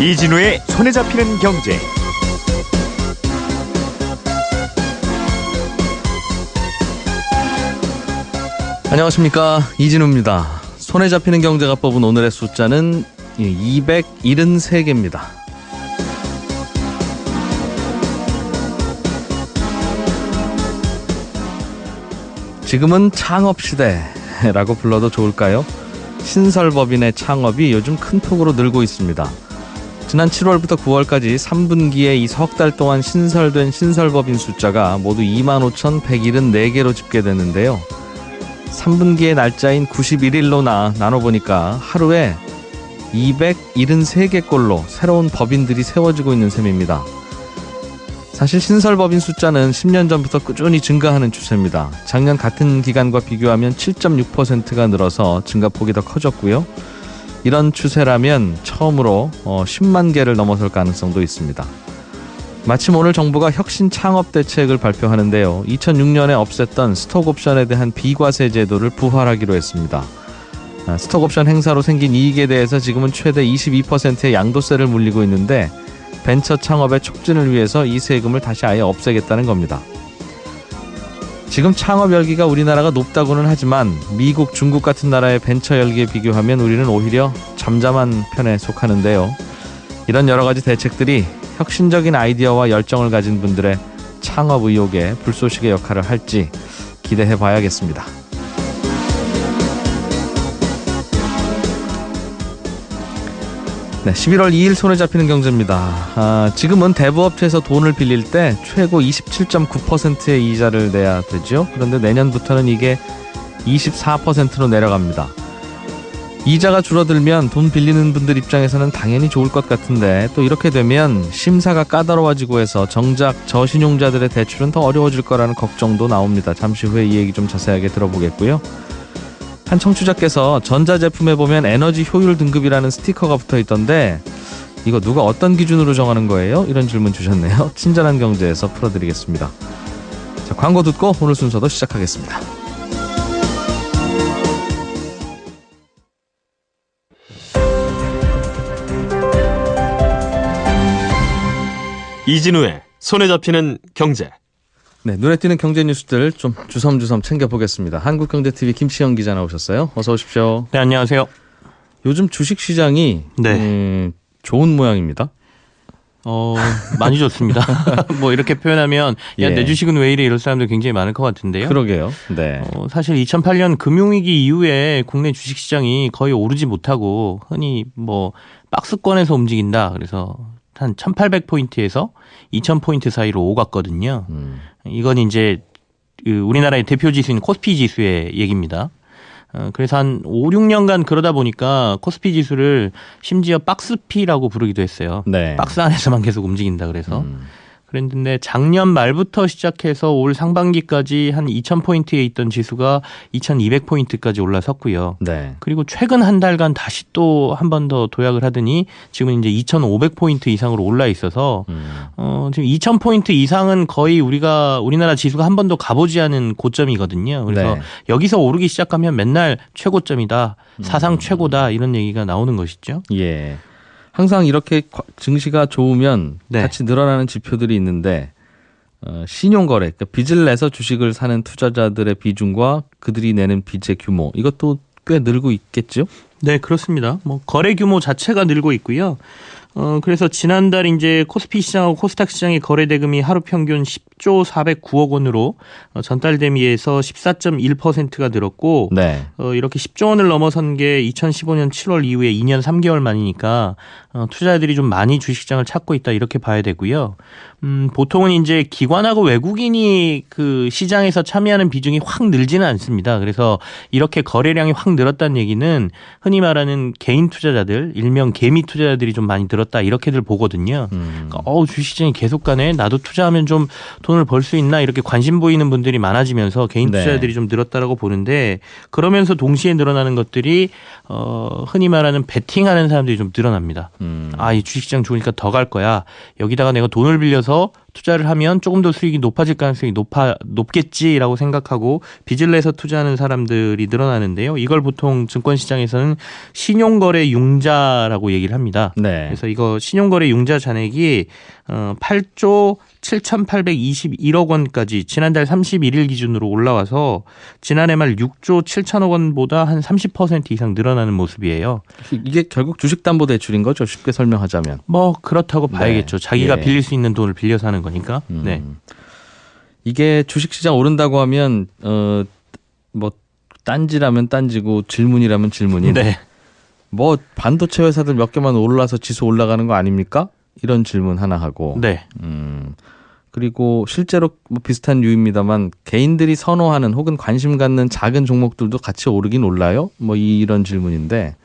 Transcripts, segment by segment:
이진우의 손에 잡히는 경제. 안녕하십니까, 이진우입니다. 손에 잡히는 경제가 뽑은 오늘의 숫자는 273개입니다. 지금은 창업시대라고 불러도 좋을까요? 신설법인의 창업이 요즘 큰 폭으로 늘고 있습니다. 지난 7월부터 9월까지 3분기에 이 석 달 동안 신설된 신설법인 숫자가 모두 25,174개로 집계됐는데요. 3분기의 날짜인 91일로 나눠보니까 하루에 273개꼴로 새로운 법인들이 세워지고 있는 셈입니다. 사실 신설법인 숫자는 10년 전부터 꾸준히 증가하는 추세입니다. 작년 같은 기간과 비교하면 7.6%가 늘어서 증가폭이 더 커졌고요. 이런 추세라면 처음으로 10만 개를 넘어설 가능성도 있습니다. 마침 오늘 정부가 혁신 창업 대책을 발표하는데요. 2006년에 없앴던 스톡옵션에 대한 비과세 제도를 부활하기로 했습니다. 스톡옵션 행사로 생긴 이익에 대해서 지금은 최대 22%의 양도세를 물리고 있는데 벤처 창업의 촉진을 위해서 이 세금을 다시 아예 없애겠다는 겁니다. 지금 창업 열기가 우리나라가 높다고는 하지만 미국, 중국 같은 나라의 벤처 열기에 비교하면 우리는 오히려 잠잠한 편에 속하는데요. 이런 여러 가지 대책들이 혁신적인 아이디어와 열정을 가진 분들의 창업 의욕에 불쏘시개 역할을 할지 기대해 봐야겠습니다. 네, 11월 2일 손에 잡히는 경제입니다. 지금은 대부업체에서 돈을 빌릴 때 최고 27.9%의 이자를 내야 되죠. 그런데 내년부터는 이게 24%로 내려갑니다. 이자가 줄어들면 돈 빌리는 분들 입장에서는 당연히 좋을 것 같은데 또 이렇게 되면 심사가 까다로워지고 해서 정작 저신용자들의 대출은 더 어려워질 거라는 걱정도 나옵니다. 잠시 후에 이 얘기 좀 자세하게 들어보겠고요. 한 청취자께서 전자제품에 보면 에너지 효율 등급이라는 스티커가 붙어 있던데 이거 누가 어떤 기준으로 정하는 거예요? 이런 질문 주셨네요. 친절한 경제에서 풀어드리겠습니다. 자, 광고 듣고 오늘 순서도 시작하겠습니다. 이진우의 손에 잡히는 경제. 네, 눈에 띄는 경제 뉴스들 좀 주섬주섬 챙겨보겠습니다. 한국경제TV 김치영 기자 나오셨어요. 어서 오십시오. 네, 안녕하세요. 요즘 주식시장이 좋은 모양입니다. 많이 좋습니다. 뭐 이렇게 표현하면 야, 내 주식은 왜 이래 이럴 사람들 굉장히 많을 것 같은데요. 그러게요. 네. 사실 2008년 금융위기 이후에 국내 주식시장이 거의 오르지 못하고 흔히 뭐 박스권에서 움직인다. 그래서 한 1800포인트에서 2000포인트 사이로 오갔거든요. 이건 이제 우리나라의 대표 지수인 코스피 지수의 얘기입니다. 그래서 한 5, 6년간 그러다 보니까 코스피 지수를 심지어 박스피라고 부르기도 했어요. 네. 박스 안에서만 계속 움직인다 그래서. 그랬는데 작년 말부터 시작해서 올 상반기까지 한 2000포인트에 있던 지수가 2200포인트까지 올라섰고요. 네. 그리고 최근 한 달간 다시 또 한 번 더 도약을 하더니 지금 이제 2500포인트 이상으로 올라 있어서 지금 2000포인트 이상은 거의 우리나라 지수가 한 번도 가보지 않은 고점이거든요. 그래서 네. 여기서 오르기 시작하면 맨날 최고점이다, 사상 최고다 이런 얘기가 나오는 것이죠. 예. 항상 이렇게 증시가 좋으면 같이 늘어나는 지표들이 있는데 신용거래, 그러니까 빚을 내서 주식을 사는 투자자들의 비중과 그들이 내는 빚의 규모 이것도 꽤 늘고 있겠죠? 네, 그렇습니다. 뭐 거래 규모 자체가 늘고 있고요. 그래서 지난달 이제 코스피 시장하고 코스닥 시장의 거래 대금이 하루 평균 10조 409억 원으로 전달 대비해서 14.1%가 늘었고 이렇게 10조 원을 넘어선 게 2015년 7월 이후에 2년 3개월 만이니까 투자자들이 좀 많이 주식시장을 찾고 있다 이렇게 봐야 되고요. 보통은 이제 기관하고 외국인이 그 시장에서 참여하는 비중이 확 늘지는 않습니다. 그래서 이렇게 거래량이 확 늘었다는 얘기는 흔히 말하는 개인 투자자들, 일명 개미 투자자들이 좀 많이 늘었다 이렇게들 보거든요. 그러니까 주식시장이 계속 가네. 나도 투자하면 좀 돈을 벌 수 있나 이렇게 관심 보이는 분들이 많아지면서 개인 투자자들이 좀 늘었다라고 보는데 그러면서 동시에 늘어나는 것들이 흔히 말하는 베팅하는 사람들이 좀 늘어납니다. 이 주식시장 좋으니까 더 갈 거야. 여기다가 내가 돈을 빌려서 투자를 하면 조금 더 수익이 높아질 가능성이 높겠지라고 생각하고 빚을 내서 투자하는 사람들이 늘어나는데요. 이걸 보통 증권시장에서는 신용거래 융자라고 얘기를 합니다. 네. 그래서 이거 신용거래 융자 잔액이 8조 7,821억 원까지 지난달 31일 기준으로 올라와서 지난해 말 6조 7천억 원보다 한 30% 이상 늘어나는 모습이에요. 이게 결국 주식담보대출인 거죠. 쉽게 설명하자면. 뭐 그렇다고 봐야겠죠. 자기가 예. 빌릴 수 있는 돈을 빌려서 하는 거니까. 네. 이게 주식시장 오른다고 하면 뭐 딴지라면 딴지고 질문이라면 질문인. 네. 뭐 반도체 회사들 몇 개만 올라서 지수 올라가는 거 아닙니까? 이런 질문 하나 하고. 네. 그리고 실제로 뭐 비슷한 류입니다만 개인들이 선호하는 혹은 관심 갖는 작은 종목들도 같이 오르긴 올라요? 뭐 이런 질문인데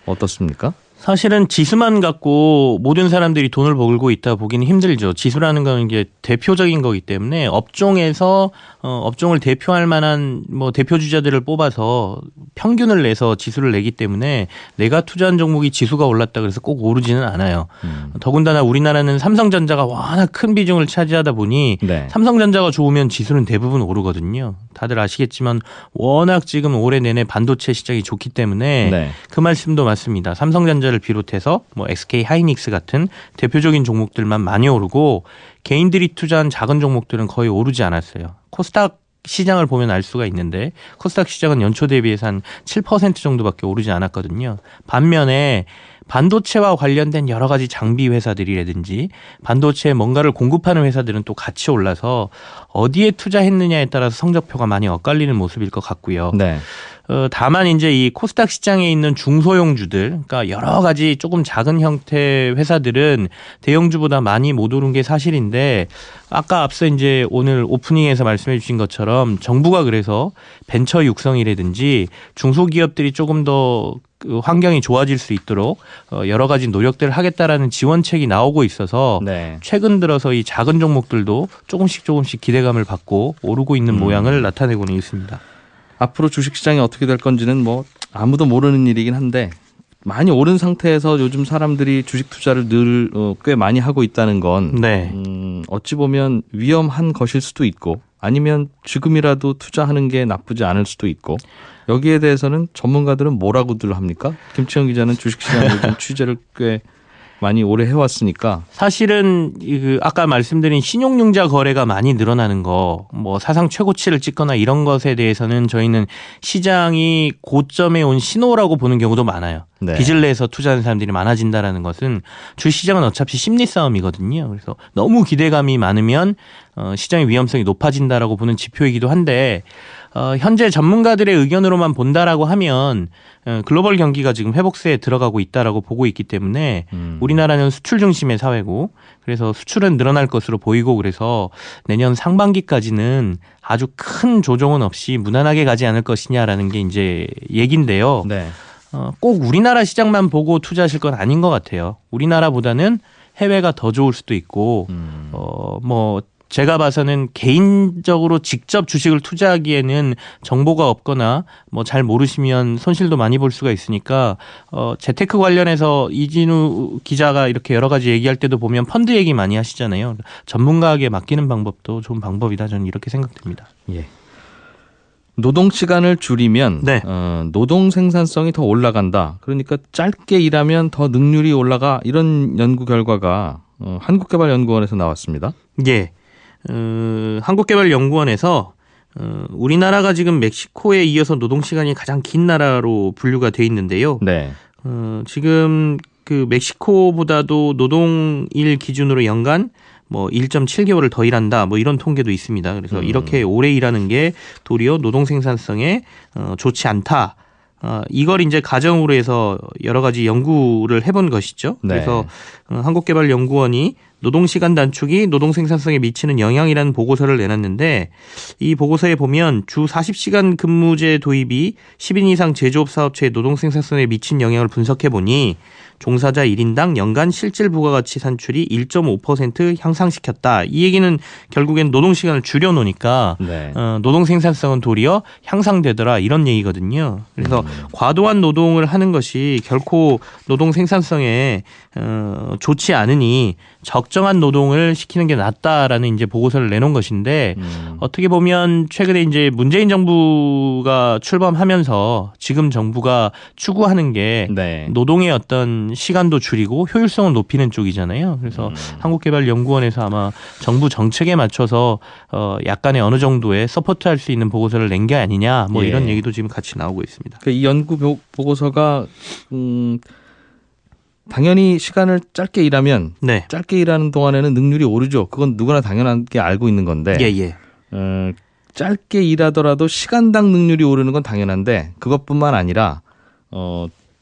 어떻습니까? 사실은 지수만 갖고 모든 사람들이 돈을 벌고 있다 보기는 힘들죠. 지수라는 건 이게 대표적인 거기 때문에 업종에서 업종을 대표할 만한 뭐 대표 주자들을 뽑아서 평균을 내서 지수를 내기 때문에 내가 투자한 종목이 지수가 올랐다 그래서 꼭 오르지는 않아요. 더군다나 우리나라는 삼성전자가 워낙 큰 비중을 차지하다 보니 네. 삼성전자가 좋으면 지수는 대부분 오르거든요. 다들 아시겠지만 워낙 지금 올해 내내 반도체 시장이 좋기 때문에 네. 그 말씀도 맞습니다. 삼성전자를 비롯해서 뭐 SK 하이닉스 같은 대표적인 종목들만 많이 오르고 개인들이 투자한 작은 종목들은 거의 오르지 않았어요. 코스닥 시장을 보면 알 수가 있는데 코스닥 시장은 연초 대비해서 한 7% 정도밖에 오르지 않았거든요. 반면에 반도체와 관련된 여러 가지 장비 회사들이라든지 반도체에 뭔가를 공급하는 회사들은 또 같이 올라서 어디에 투자했느냐에 따라서 성적표가 많이 엇갈리는 모습일 것 같고요. 네. 다만 이제 이 코스닥 시장에 있는 중소형주들, 그러니까 여러 가지 조금 작은 형태 회사들은 대형주보다 많이 못 오른 게 사실인데 아까 앞서 이제 오늘 오프닝에서 말씀해 주신 것처럼 정부가 그래서 벤처 육성이라든지 중소기업들이 조금 더 환경이 좋아질 수 있도록 여러 가지 노력들을 하겠다라는 지원책이 나오고 있어서 네. 최근 들어서 이 작은 종목들도 조금씩 기대감을 받고 오르고 있는 모양을 나타내고는 있습니다. 앞으로 주식시장이 어떻게 될 건지는 뭐 아무도 모르는 일이긴 한데 많이 오른 상태에서 요즘 사람들이 주식 투자를 늘 꽤 많이 하고 있다는 건 네. 어찌 보면 위험한 것일 수도 있고 아니면 지금이라도 투자하는 게 나쁘지 않을 수도 있고 여기에 대해서는 전문가들은 뭐라고들 합니까? 김치영 기자는 주식시장 요즘 취재를 꽤 많이 오래 해왔으니까. 사실은 아까 말씀드린 신용융자 거래가 많이 늘어나는 거, 뭐 사상 최고치를 찍거나 이런 것에 대해서는 저희는 시장이 고점에 온 신호라고 보는 경우도 많아요. 네. 빚을 내서 투자하는 사람들이 많아진다라는 것은 주시장은 어차피 심리 싸움이거든요. 그래서 너무 기대감이 많으면 시장의 위험성이 높아진다라고 보는 지표이기도 한데 현재 전문가들의 의견으로만 본다라고 하면 글로벌 경기가 지금 회복세에 들어가고 있다라고 보고 있기 때문에 우리나라는 수출 중심의 사회고 그래서 수출은 늘어날 것으로 보이고 그래서 내년 상반기까지는 아주 큰 조정은 없이 무난하게 가지 않을 것이냐라는 게 이제 얘긴데요. 네. 꼭 우리나라 시장만 보고 투자하실 건 아닌 것 같아요. 우리나라보다는 해외가 더 좋을 수도 있고 뭐 제가 봐서는 개인적으로 직접 주식을 투자하기에는 정보가 없거나 뭐 잘 모르시면 손실도 많이 볼 수가 있으니까 재테크 관련해서 이진우 기자가 이렇게 여러 가지 얘기할 때도 보면 펀드 얘기 많이 하시잖아요. 전문가에게 맡기는 방법도 좋은 방법이다 저는 이렇게 생각됩니다. 예. 노동 시간을 줄이면 네. 노동 생산성이 더 올라간다. 그러니까 짧게 일하면 더 능률이 올라가 이런 연구 결과가 한국개발연구원에서 나왔습니다. 예. 한국개발연구원에서 우리나라가 지금 멕시코에 이어서 노동시간이 가장 긴 나라로 분류가 돼 있는데요. 네. 지금 그 멕시코보다도 노동일 기준으로 연간 뭐 1.7개월을 더 일한다 뭐 이런 통계도 있습니다. 그래서 이렇게 오래 일하는 게 도리어 노동 생산성에 좋지 않다. 이걸 이제 가정으로 해서 여러 가지 연구를 해본 것이죠. 네. 그래서 한국개발연구원이 노동시간 단축이 노동 생산성에 미치는 영향이라는 보고서를 내놨는데 이 보고서에 보면 주 40시간 근무제 도입이 10인 이상 제조업 사업체의 노동 생산성에 미친 영향을 분석해 보니 종사자 1인당 연간 실질 부가가치 산출이 1.5% 향상시켰다. 이 얘기는 결국엔 노동시간을 줄여놓으니까 네. 노동 생산성은 도리어 향상되더라 이런 얘기거든요. 그래서 과도한 노동을 하는 것이 결코 노동 생산성에 좋지 않으니 적정한 노동을 시키는 게 낫다라는 이제 보고서를 내놓은 것인데 어떻게 보면 최근에 이제 문재인 정부가 출범하면서 지금 정부가 추구하는 게 네. 노동의 어떤 시간도 줄이고 효율성을 높이는 쪽이잖아요. 그래서 한국개발연구원에서 아마 정부 정책에 맞춰서 약간의 어느 정도의 서포트할 수 있는 보고서를 낸 게 아니냐 뭐 예. 이런 얘기도 지금 같이 나오고 있습니다. 그러니까 이 연구 보고서가 당연히 시간을 짧게 일하면 네. 짧게 일하는 동안에는 능률이 오르죠. 그건 누구나 당연하게 알고 있는 건데 예. 짧게 일하더라도 시간당 능률이 오르는 건 당연한데 그것뿐만 아니라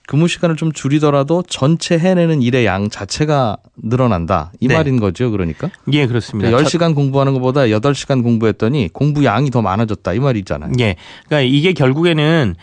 근무 시간을 좀 줄이더라도 전체 해내는 일의 양 자체가 늘어난다. 이 네. 말인 거죠. 그러니까. 예, 그렇습니다. 10시간 공부하는 것보다 8시간 공부했더니 공부 양이 더 많아졌다. 이 말이잖아요. 예. 그러니까 이게 결국에는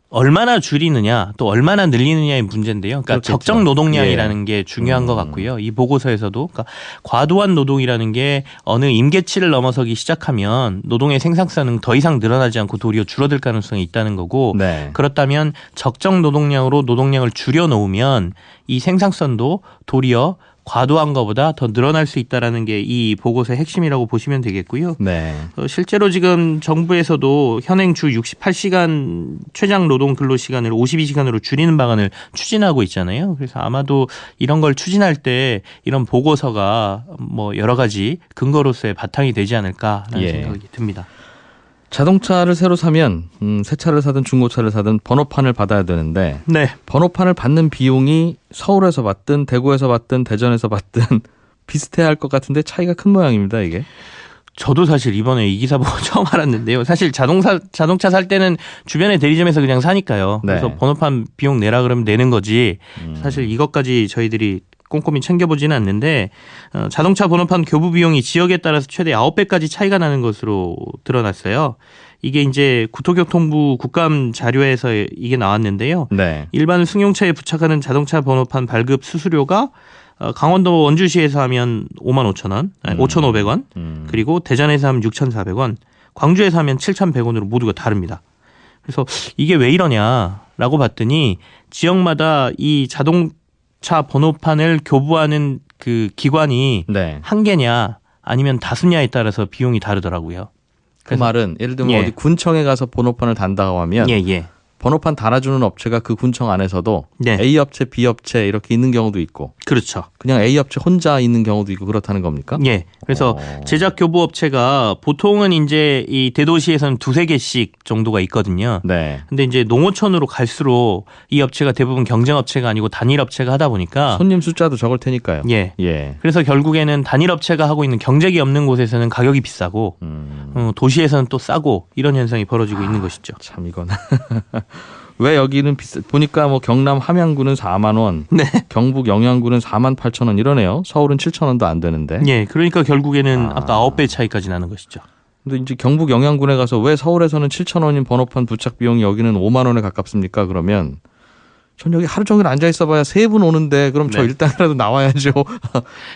얼마나 줄이느냐 또 얼마나 늘리느냐의 문제인데요. 그러니까 그렇겠죠. 적정 노동량이라는 게 중요한 것 같고요. 이 보고서에서도 그러니까 과도한 노동이라는 게 어느 임계치를 넘어서기 시작하면 노동의 생산성은 더 이상 늘어나지 않고 도리어 줄어들 가능성이 있다는 거고 네. 그렇다면 적정 노동량으로 노동량을 줄여 놓으면 이 생산성도 도리어 과도한 것보다 더 늘어날 수 있다라는 게 이 보고서의 핵심이라고 보시면 되겠고요. 네. 실제로 지금 정부에서도 현행 주 68시간 최장 노동 근로 시간을 52시간으로 줄이는 방안을 추진하고 있잖아요. 그래서 아마도 이런 걸 추진할 때 이런 보고서가 뭐 여러 가지 근거로서의 바탕이 되지 않을까라는 예. 생각이 듭니다. 자동차를 새로 사면 새 차를 사든 중고차를 사든 번호판을 받아야 되는데 네. 번호판을 받는 비용이 서울에서 받든 대구에서 받든 대전에서 받든 비슷해야 할 것 같은데 차이가 큰 모양입니다. 이게. 저도 사실 이번에 이 기사 보고 처음 알았는데요. 사실 자동차 살 때는 주변의 대리점에서 그냥 사니까요. 그래서 네. 번호판 비용 내라 그러면 내는 거지. 사실 이것까지 저희들이 꼼꼼히 챙겨보지는 않는데 자동차 번호판 교부 비용이 지역에 따라서 최대 9배까지 차이가 나는 것으로 드러났어요. 이게 이제 국토교통부 국감 자료에서 이게 나왔는데요. 네. 일반 승용차에 부착하는 자동차 번호판 발급 수수료가 강원도 원주시에서 하면 55,000원, 5,500원, 그리고 대전에서 하면 6,400원, 광주에서 하면 7,100원으로 모두가 다릅니다. 그래서 이게 왜 이러냐라고 봤더니 지역마다 이 자동차 번호판을 교부하는 그 기관이 네. 한 개냐 아니면 다수냐에 따라서 비용이 다르더라고요. 그 말은 예를 들면 예. 어디 군청에 가서 번호판을 단다고 하면 예. 번호판 달아주는 업체가 그 군청 안에서도 네. A 업체, B 업체 이렇게 있는 경우도 있고 그렇죠. 그냥 A 업체 혼자 있는 경우도 있고 그렇다는 겁니까? 예. 그래서 제작 교부 업체가 보통은 이제 이 대도시에서는 2-3개씩 정도가 있거든요. 네. 근데 이제 농어촌으로 갈수록 이 업체가 대부분 경쟁 업체가 아니고 단일 업체가 하다 보니까 손님 숫자도 적을 테니까요. 예. 예. 그래서 결국에는 단일 업체가 하고 있는 경쟁이 없는 곳에서는 가격이 비싸고 도시에서는 또 싸고 이런 현상이 벌어지고 있는 것이죠. 참 이건 왜 여기는 보니까 뭐 경남 함양구는 4만 원, 네. 경북 영양구는 4만 8천 원 이러네요. 서울은 7천 원도 안 되는데. 예. 그러니까 결국에는 아까 9배 차이까지 나는 것이죠. 근데 이제 경북 영양군에 가서 왜 서울에서는 7천 원인 번호판 부착 비용이 여기는 5만 원에 가깝습니까? 그러면 전 여기 하루 종일 앉아 있어봐야 3분 오는데 그럼 저 네. 일당이라도 나와야죠.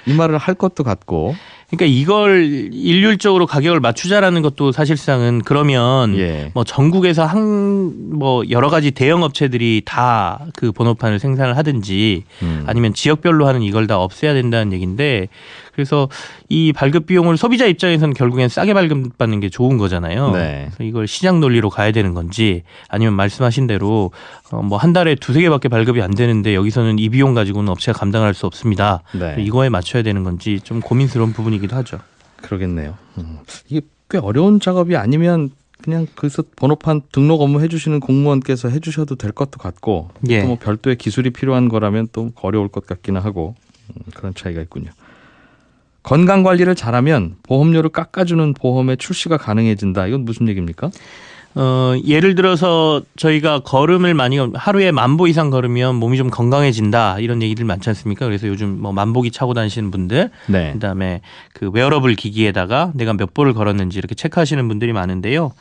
이 말을 할 것도 같고. 그러니까 이걸 일률적으로 가격을 맞추자라는 것도 사실상은 그러면 예. 뭐 전국에서 뭐 여러 가지 대형 업체들이 다 그 번호판을 생산을 하든지 아니면 지역별로 하는 이걸 다 없애야 된다는 얘기인데 그래서 이 발급 비용을 소비자 입장에서는 결국엔 싸게 발급받는 게 좋은 거잖아요. 네. 그래서 이걸 시장 논리로 가야 되는 건지 아니면 말씀하신 대로 뭐 한 달에 2-3개밖에 발급이 안 되는데 여기서는 이 비용 가지고는 업체가 감당할 수 없습니다. 네. 이거에 맞춰야 되는 건지 좀 고민스러운 부분이기도 하죠. 그러겠네요. 이게 꽤 어려운 작업이 아니면 그냥 그래서 번호판 등록 업무 해주시는 공무원께서 해주셔도 될 것도 같고 예. 또 뭐 별도의 기술이 필요한 거라면 또 어려울 것 같기는 하고 그런 차이가 있군요. 건강 관리를 잘하면 보험료를 깎아주는 보험의 출시가 가능해진다. 이건 무슨 얘기입니까? 예를 들어서 저희가 걸음을 많이 하루에 10,000보 이상 걸으면 몸이 좀 건강해진다 이런 얘기들 많지 않습니까? 그래서 요즘 뭐 10,000보기 차고 다니시는 분들, 네. 그다음에 그 웨어러블 기기에다가 내가 몇 보를 걸었는지 이렇게 체크하시는 분들이 많은데요.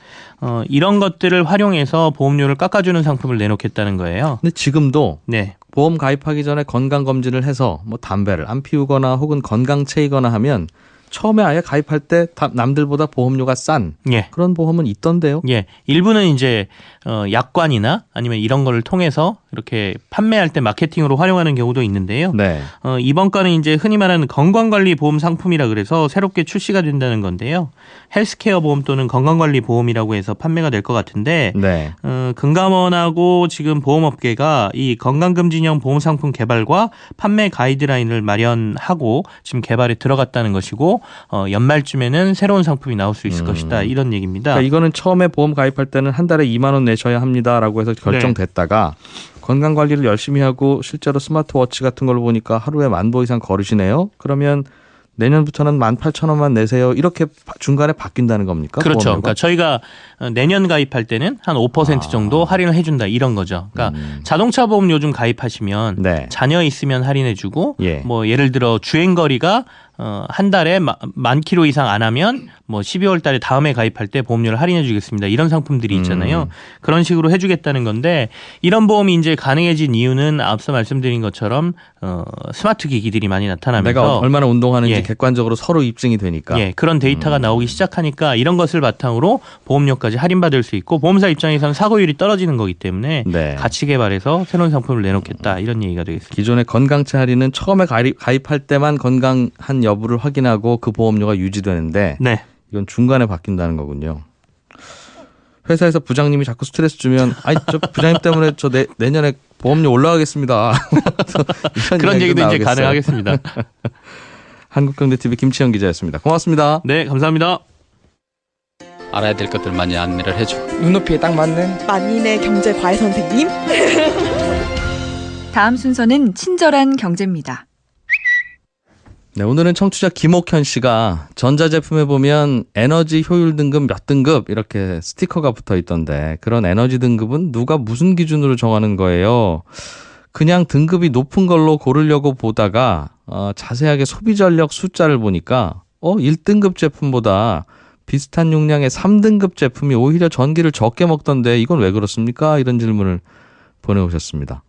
이런 것들을 활용해서 보험료를 깎아주는 상품을 내놓겠다는 거예요. 근데 지금도 네, 보험 가입하기 전에 건강 검진을 해서 뭐 담배를 안 피우거나 혹은 건강체이거나 하면 처음에 아예 가입할 때 남들보다 보험료가 싼 예. 그런 보험은 있던데요. 예, 일부는 이제 약관이나 아니면 이런 거를 통해서 이렇게 판매할 때 마케팅으로 활용하는 경우도 있는데요. 네. 이번 건은 이제 흔히 말하는 건강관리 보험 상품이라 그래서 새롭게 출시가 된다는 건데요. 헬스케어 보험 또는 건강관리 보험이라고 해서 판매가 될 것 같은데 네. 금감원하고 지금 보험업계가 이 건강검진형 보험 상품 개발과 판매 가이드라인을 마련하고 지금 개발에 들어갔다는 것이고 연말쯤에는 새로운 상품이 나올 수 있을 것이다 이런 얘기입니다. 그러니까 이거는 처음에 보험 가입할 때는 한 달에 2만 원 내셔야 합니다라고 해서 결정됐다가 건강 관리를 열심히 하고 실제로 스마트워치 같은 걸 보니까 하루에 10,000보 이상 걸으시네요. 그러면 내년부터는 18,000원만 내세요. 이렇게 중간에 바뀐다는 겁니까? 그렇죠. 보험료가? 그러니까 저희가 내년 가입할 때는 한 5% 정도 할인을 해준다 이런 거죠. 그러니까 자동차 보험 요즘 가입하시면 네. 자녀 있으면 할인해주고 예. 뭐 예를 들어 주행 거리가 한 달에 10,000km 이상 안 하면 뭐 12월 달에 다음에 가입할 때 보험료를 할인해 주겠습니다. 이런 상품들이 있잖아요. 그런 식으로 해주겠다는 건데 이런 보험이 이제 가능해진 이유는 앞서 말씀드린 것처럼 스마트 기기들이 많이 나타나면서 내가 얼마나 운동하는지 예. 객관적으로 서로 입증이 되니까. 예, 그런 데이터가 나오기 시작하니까 이런 것을 바탕으로 보험료까지 할인받을 수 있고 보험사 입장에서는 사고율이 떨어지는 거기 때문에 네. 같이 개발해서 새로운 상품을 내놓겠다 이런 얘기가 되겠습니다. 기존의 건강차 할인은 처음에 가입할 때만 건강한 여부를 확인하고 그 보험료가 유지되는데 네. 이건 중간에 바뀐다는 거군요. 회사에서 부장님이 자꾸 스트레스 주면 아이 저 부장님 때문에 저 내년에 보험료 올라가겠습니다. 그런 얘기도 이제 나오겠어요. 가능하겠습니다. 한국경제TV 김치영 기자였습니다. 고맙습니다. 네, 감사합니다. 알아야 될 것들 많이 안내를 해주고 눈높이에 딱 맞는 만인의 경제 과외 선생님. 다음 순서는 친절한 경제입니다. 네, 오늘은 청취자 김옥현 씨가 전자제품에 보면 에너지 효율 등급 몇 등급 이렇게 스티커가 붙어 있던데 그런 에너지 등급은 누가 무슨 기준으로 정하는 거예요? 그냥 등급이 높은 걸로 고르려고 보다가 자세하게 소비 전력 숫자를 보니까 1등급 제품보다 비슷한 용량의 3등급 제품이 오히려 전기를 적게 먹던데 이건 왜 그렇습니까? 이런 질문을 보내오셨습니다.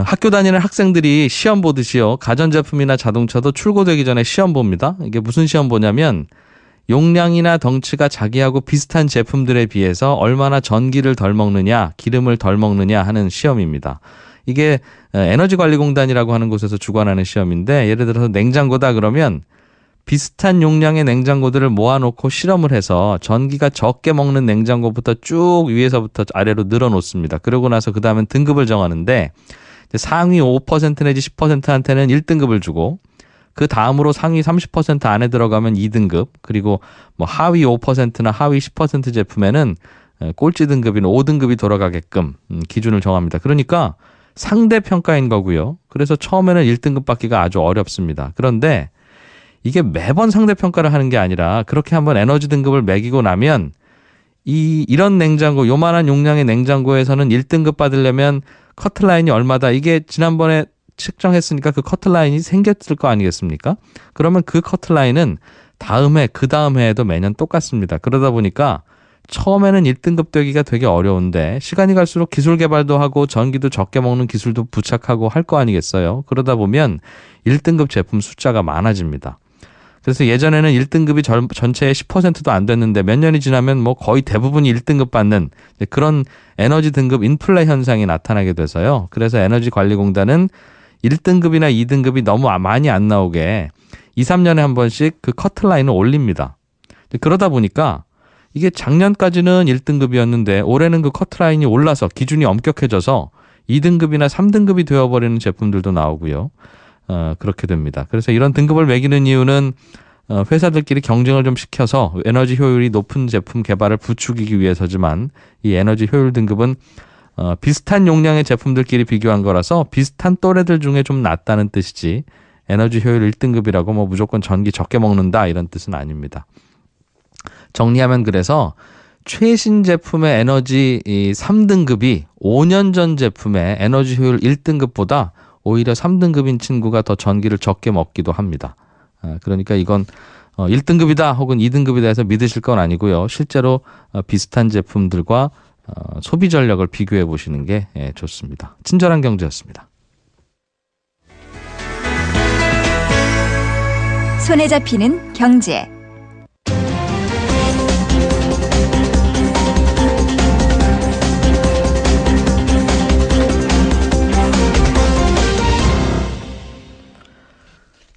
학교 다니는 학생들이 시험 보듯이요. 가전제품이나 자동차도 출고되기 전에 시험 봅니다. 이게 무슨 시험 보냐면 용량이나 덩치가 자기하고 비슷한 제품들에 비해서 얼마나 전기를 덜 먹느냐, 기름을 덜 먹느냐 하는 시험입니다. 이게 에너지관리공단이라고 하는 곳에서 주관하는 시험인데 예를 들어서 냉장고다 그러면 비슷한 용량의 냉장고들을 모아놓고 실험을 해서 전기가 적게 먹는 냉장고부터 쭉 위에서부터 아래로 늘어놓습니다. 그러고 나서 그 다음엔 등급을 정하는데 상위 5% 내지 10%한테는 1등급을 주고 그 다음으로 상위 30% 안에 들어가면 2등급 그리고 뭐 하위 5%나 하위 10% 제품에는 꼴찌 등급인 5등급이 돌아가게끔 기준을 정합니다. 그러니까 상대평가인 거고요. 그래서 처음에는 1등급 받기가 아주 어렵습니다. 그런데 이게 매번 상대평가를 하는 게 아니라 그렇게 한번 에너지 등급을 매기고 나면 이런 냉장고 요만한 용량의 냉장고에서는 1등급 받으려면 커트라인이 얼마다 이게 지난번에 측정했으니까 그 커트라인이 생겼을 거 아니겠습니까? 그러면 그 커트라인은 다음 해 그 다음 해에도 매년 똑같습니다. 그러다 보니까 처음에는 1등급 되기가 되게 어려운데 시간이 갈수록 기술 개발도 하고 전기도 적게 먹는 기술도 부착하고 할 거 아니겠어요? 그러다 보면 1등급 제품 숫자가 많아집니다. 그래서 예전에는 1등급이 전체의 10%도 안 됐는데 몇 년이 지나면 뭐 거의 대부분이 1등급 받는 그런 에너지 등급 인플레 현상이 나타나게 돼서요. 그래서 에너지관리공단은 1등급이나 2등급이 너무 많이 안 나오게 2, 3년에 한 번씩 그 커트라인을 올립니다. 그러다 보니까 이게 작년까지는 1등급이었는데 올해는 그 커트라인이 올라서 기준이 엄격해져서 2등급이나 3등급이 되어버리는 제품들도 나오고요. 그렇게 됩니다. 그래서 이런 등급을 매기는 이유는 회사들끼리 경쟁을 좀 시켜서 에너지 효율이 높은 제품 개발을 부추기기 위해서지만 이 에너지 효율 등급은 비슷한 용량의 제품들끼리 비교한 거라서 비슷한 또래들 중에 좀 낫다는 뜻이지 에너지 효율 1등급이라고 뭐 무조건 전기 적게 먹는다 이런 뜻은 아닙니다. 정리하면 그래서 최신 제품의 에너지 3등급이 5년 전 제품의 에너지 효율 1등급보다 오히려 3등급인 친구가 더 전기를 적게 먹기도 합니다. 그러니까 이건 1등급이다 혹은 2등급이다 해서 믿으실 건 아니고요. 실제로 비슷한 제품들과 소비 전력을 비교해 보시는 게 좋습니다. 친절한 경제였습니다. 손에 잡히는 경제.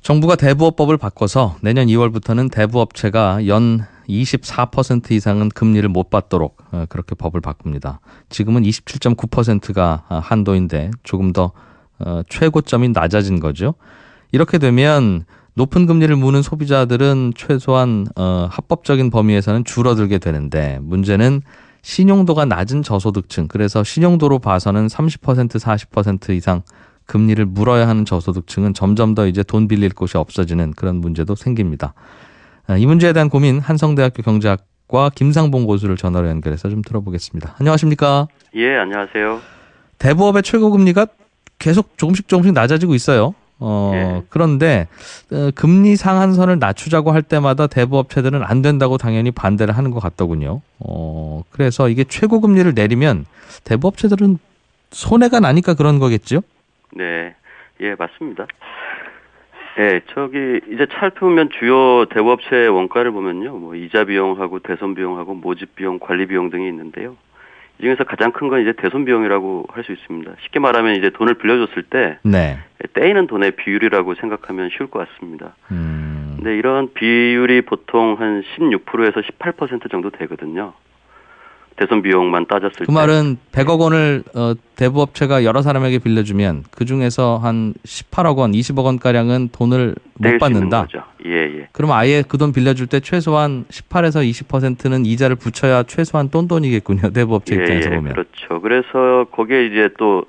정부가 대부업법을 바꿔서 내년 2월부터는 대부업체가 연 24% 이상은 금리를 못 받도록 그렇게 법을 바꿉니다. 지금은 27.9%가 한도인데 조금 더 최고점이 낮아진 거죠. 이렇게 되면 높은 금리를 무는 소비자들은 최소한 합법적인 범위에서는 줄어들게 되는데 문제는 신용도가 낮은 저소득층, 그래서 신용도로 봐서는 30% 40% 이상 금리를 물어야 하는 저소득층은 점점 더 이제 돈 빌릴 곳이 없어지는 그런 문제도 생깁니다. 이 문제에 대한 고민 한성대학교 경제학과 김상봉 교수를 전화로 연결해서 좀 들어보겠습니다. 안녕하십니까? 예, 안녕하세요. 대부업의 최고금리가 계속 조금씩 낮아지고 있어요. 예. 그런데 금리 상한선을 낮추자고 할 때마다 대부업체들은 안 된다고 당연히 반대를 하는 것 같더군요. 그래서 이게 최고금리를 내리면 대부업체들은 손해가 나니까 그런 거겠죠? 네, 예, 맞습니다. 예, 이제 살펴보면 주요 대부업체 원가를 보면요, 뭐, 이자 비용하고 대손 비용하고 모집 비용, 관리 비용 등이 있는데요. 이 중에서 가장 큰 건 이제 대손 비용이라고 할 수 있습니다. 쉽게 말하면 이제 돈을 빌려줬을 때, 네. 떼이는 돈의 비율이라고 생각하면 쉬울 것 같습니다. 근데 이런 비율이 보통 한 16%에서 18% 정도 되거든요. 대손 비용만 따졌을 때. 그 말은 100억 원을 대부업체가 여러 사람에게 빌려주면 그 중에서 한 18억 원, 20억 원가량은 돈을 못 받는다. 예. 그러면 아예 그 돈 빌려줄 때 최소한 18에서 20%는 이자를 붙여야 최소한 돈이겠군요. 대부업체 입장에서 보면. 그렇죠. 그래서 거기에 이제 또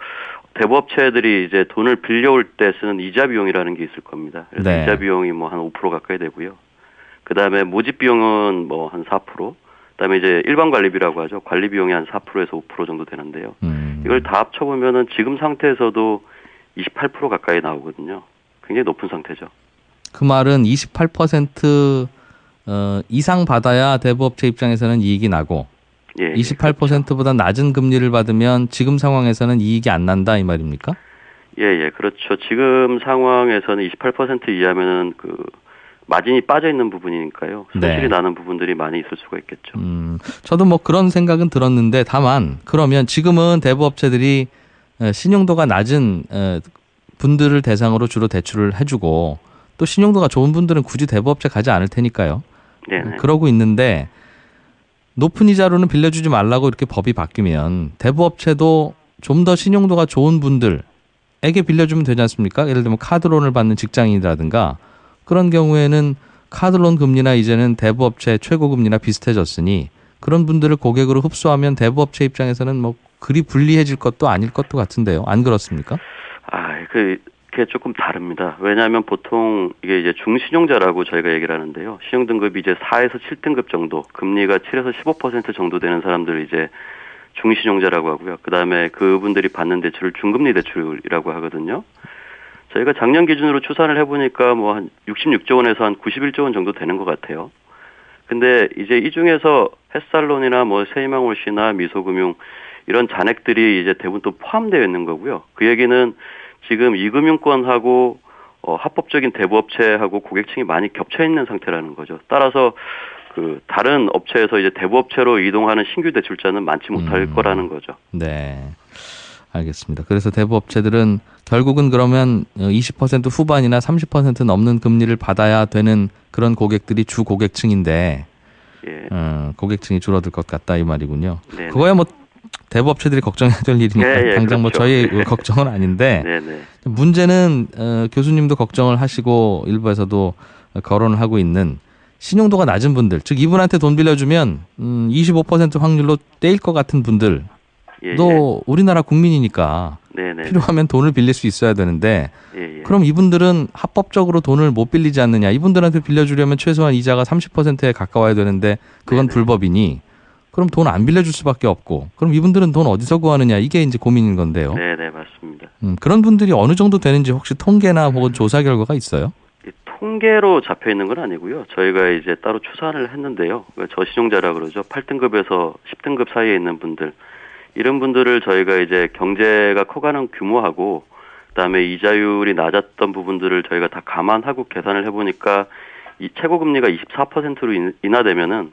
대부업체들이 이제 돈을 빌려올 때 쓰는 이자 비용이라는 게 있을 겁니다. 그래서 네. 이자 비용이 뭐 한 5% 가까이 되고요. 그 다음에 모집 비용은 뭐 한 4%. 그다음에 이제 일반 관리비라고 하죠. 관리 비용이 한 4%에서 5% 정도 되는데요. 이걸 다 합쳐보면은 지금 상태에서도 28% 가까이 나오거든요. 굉장히 높은 상태죠. 그 말은 28% 이상 받아야 대부업체 입장에서는 이익이 나고 28%보다 낮은 금리를 받으면 지금 상황에서는 이익이 안 난다 이 말입니까? 예, 그렇죠. 지금 상황에서는 28% 이하면은 마진이 빠져 있는 부분이니까요. 손실이 나는 부분들이 많이 있을 수가 있겠죠. 저도 뭐 그런 생각은 들었는데 다만 그러면 지금은 대부업체들이 신용도가 낮은 분들을 대상으로 주로 대출을 해주고 또 신용도가 좋은 분들은 굳이 대부업체 가지 않을 테니까요. 네네. 그러고 있는데 높은 이자로는 빌려주지 말라고 이렇게 법이 바뀌면 대부업체도 좀 더 신용도가 좋은 분들에게 빌려주면 되지 않습니까? 예를 들면 카드론을 받는 직장인이라든가 그런 경우에는 카드론 금리나 이제는 대부업체 최고금리나 비슷해졌으니 그런 분들을 고객으로 흡수하면 대부업체 입장에서는 뭐 그리 불리해질 것도 아닐 것도 같은데요. 안 그렇습니까? 그게 조금 다릅니다. 왜냐하면 보통 이게 이제 중신용자라고 저희가 얘기를 하는데요. 신용등급이 이제 4에서 7등급 정도, 금리가 7에서 15% 정도 되는 사람들을 이제 중신용자라고 하고요. 그 다음에 그분들이 받는 대출을 중금리 대출이라고 하거든요. 저희가 작년 기준으로 추산을 해보니까 뭐 한 66조 원에서 한 91조 원 정도 되는 것 같아요. 근데 이제 이 중에서 햇살론이나 뭐 세희망홀씨나 미소금융 이런 잔액들이 이제 대부분 또 포함되어 있는 거고요. 그 얘기는 지금 이금융권하고 합법적인 대부업체하고 고객층이 많이 겹쳐 있는 상태라는 거죠. 따라서 다른 업체에서 이제 대부업체로 이동하는 신규 대출자는 많지 못할 거라는 거죠. 네. 알겠습니다. 그래서 대부업체들은 결국은 그러면 20% 후반이나 30% 넘는 금리를 받아야 되는 그런 고객들이 주 고객층인데 고객층이 줄어들 것 같다 이 말이군요. 네네. 그거야 뭐 대부업체들이 걱정해야 될 일이니까 당장 뭐 그렇죠. 저희 걱정은 아닌데 문제는 교수님도 걱정을 하시고 일부에서도 거론을 하고 있는 신용도가 낮은 분들, 즉 이분한테 돈 빌려주면 25% 확률로 떼일 것 같은 분들 또 우리나라 국민이니까 필요하면 돈을 빌릴 수 있어야 되는데 그럼 이분들은 합법적으로 돈을 못 빌리지 않느냐. 이분들한테 빌려주려면 최소한 이자가 30%에 가까워야 되는데 그건 불법이니 그럼 돈 안 빌려줄 수밖에 없고 그럼 이분들은 돈 어디서 구하느냐. 이게 이제 고민인 건데요. 네, 맞습니다. 그런 분들이 어느 정도 되는지 혹시 통계나 혹은 조사 결과가 있어요? 통계로 잡혀 있는 건 아니고요. 저희가 이제 따로 추산을 했는데요. 저신용자라 그러죠. 8등급에서 10등급 사이에 있는 분들. 이런 분들을 저희가 이제 경제가 커가는 규모하고 그다음에 이자율이 낮았던 부분들을 저희가 다 감안하고 계산을 해보니까 이 최고금리가 24%로 인하되면은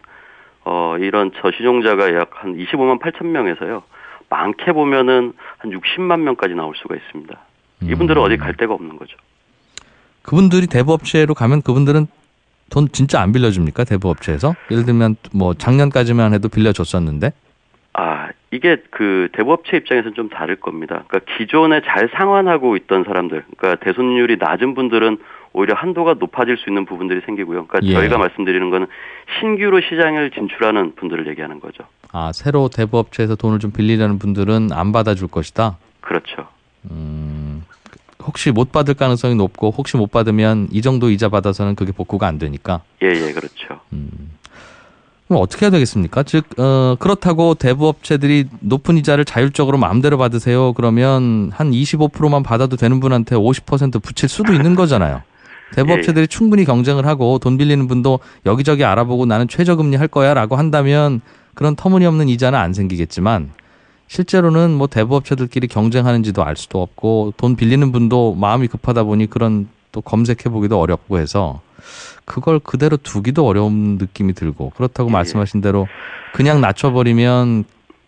이런 저신용자가 약 한 25만 8천 명에서요. 많게 보면은 한 60만 명까지 나올 수가 있습니다. 이분들은 어디 갈 데가 없는 거죠. 그분들이 대부업체로 가면 그분들은 돈 진짜 안 빌려줍니까? 대부업체에서? 예를 들면 뭐 작년까지만 해도 빌려줬었는데. 이게 그 대부업체 입장에서는 좀 다를 겁니다. 그러니까 기존에 잘 상환하고 있던 사람들, 그러니까 대손율이 낮은 분들은 오히려 한도가 높아질 수 있는 부분들이 생기고요. 그러니까 저희가 말씀드리는 거는 신규로 시장을 진출하는 분들을 얘기하는 거죠. 새로 대부업체에서 돈을 좀 빌리려는 분들은 안 받아줄 것이다? 그렇죠. 혹시 못 받을 가능성이 높고 혹시 못 받으면 이 정도 이자 받아서는 그게 복구가 안 되니까? 예, 그렇죠. 그럼 어떻게 해야 되겠습니까? 즉 그렇다고 대부업체들이 높은 이자를 자율적으로 마음대로 받으세요. 그러면 한 25%만 받아도 되는 분한테 50% 붙일 수도 있는 거잖아요. 대부업체들이 충분히 경쟁을 하고 돈 빌리는 분도 여기저기 알아보고 나는 최저금리 할 거야 라고 한다면 그런 터무니없는 이자는 안 생기겠지만 실제로는 뭐 대부업체들끼리 경쟁하는지도 알 수도 없고 돈 빌리는 분도 마음이 급하다 보니 그런 또 검색해보기도 어렵고 해서 그걸 그대로 두기도 어려운 느낌이 들고 그렇다고 말씀하신 대로 그냥 낮춰버리면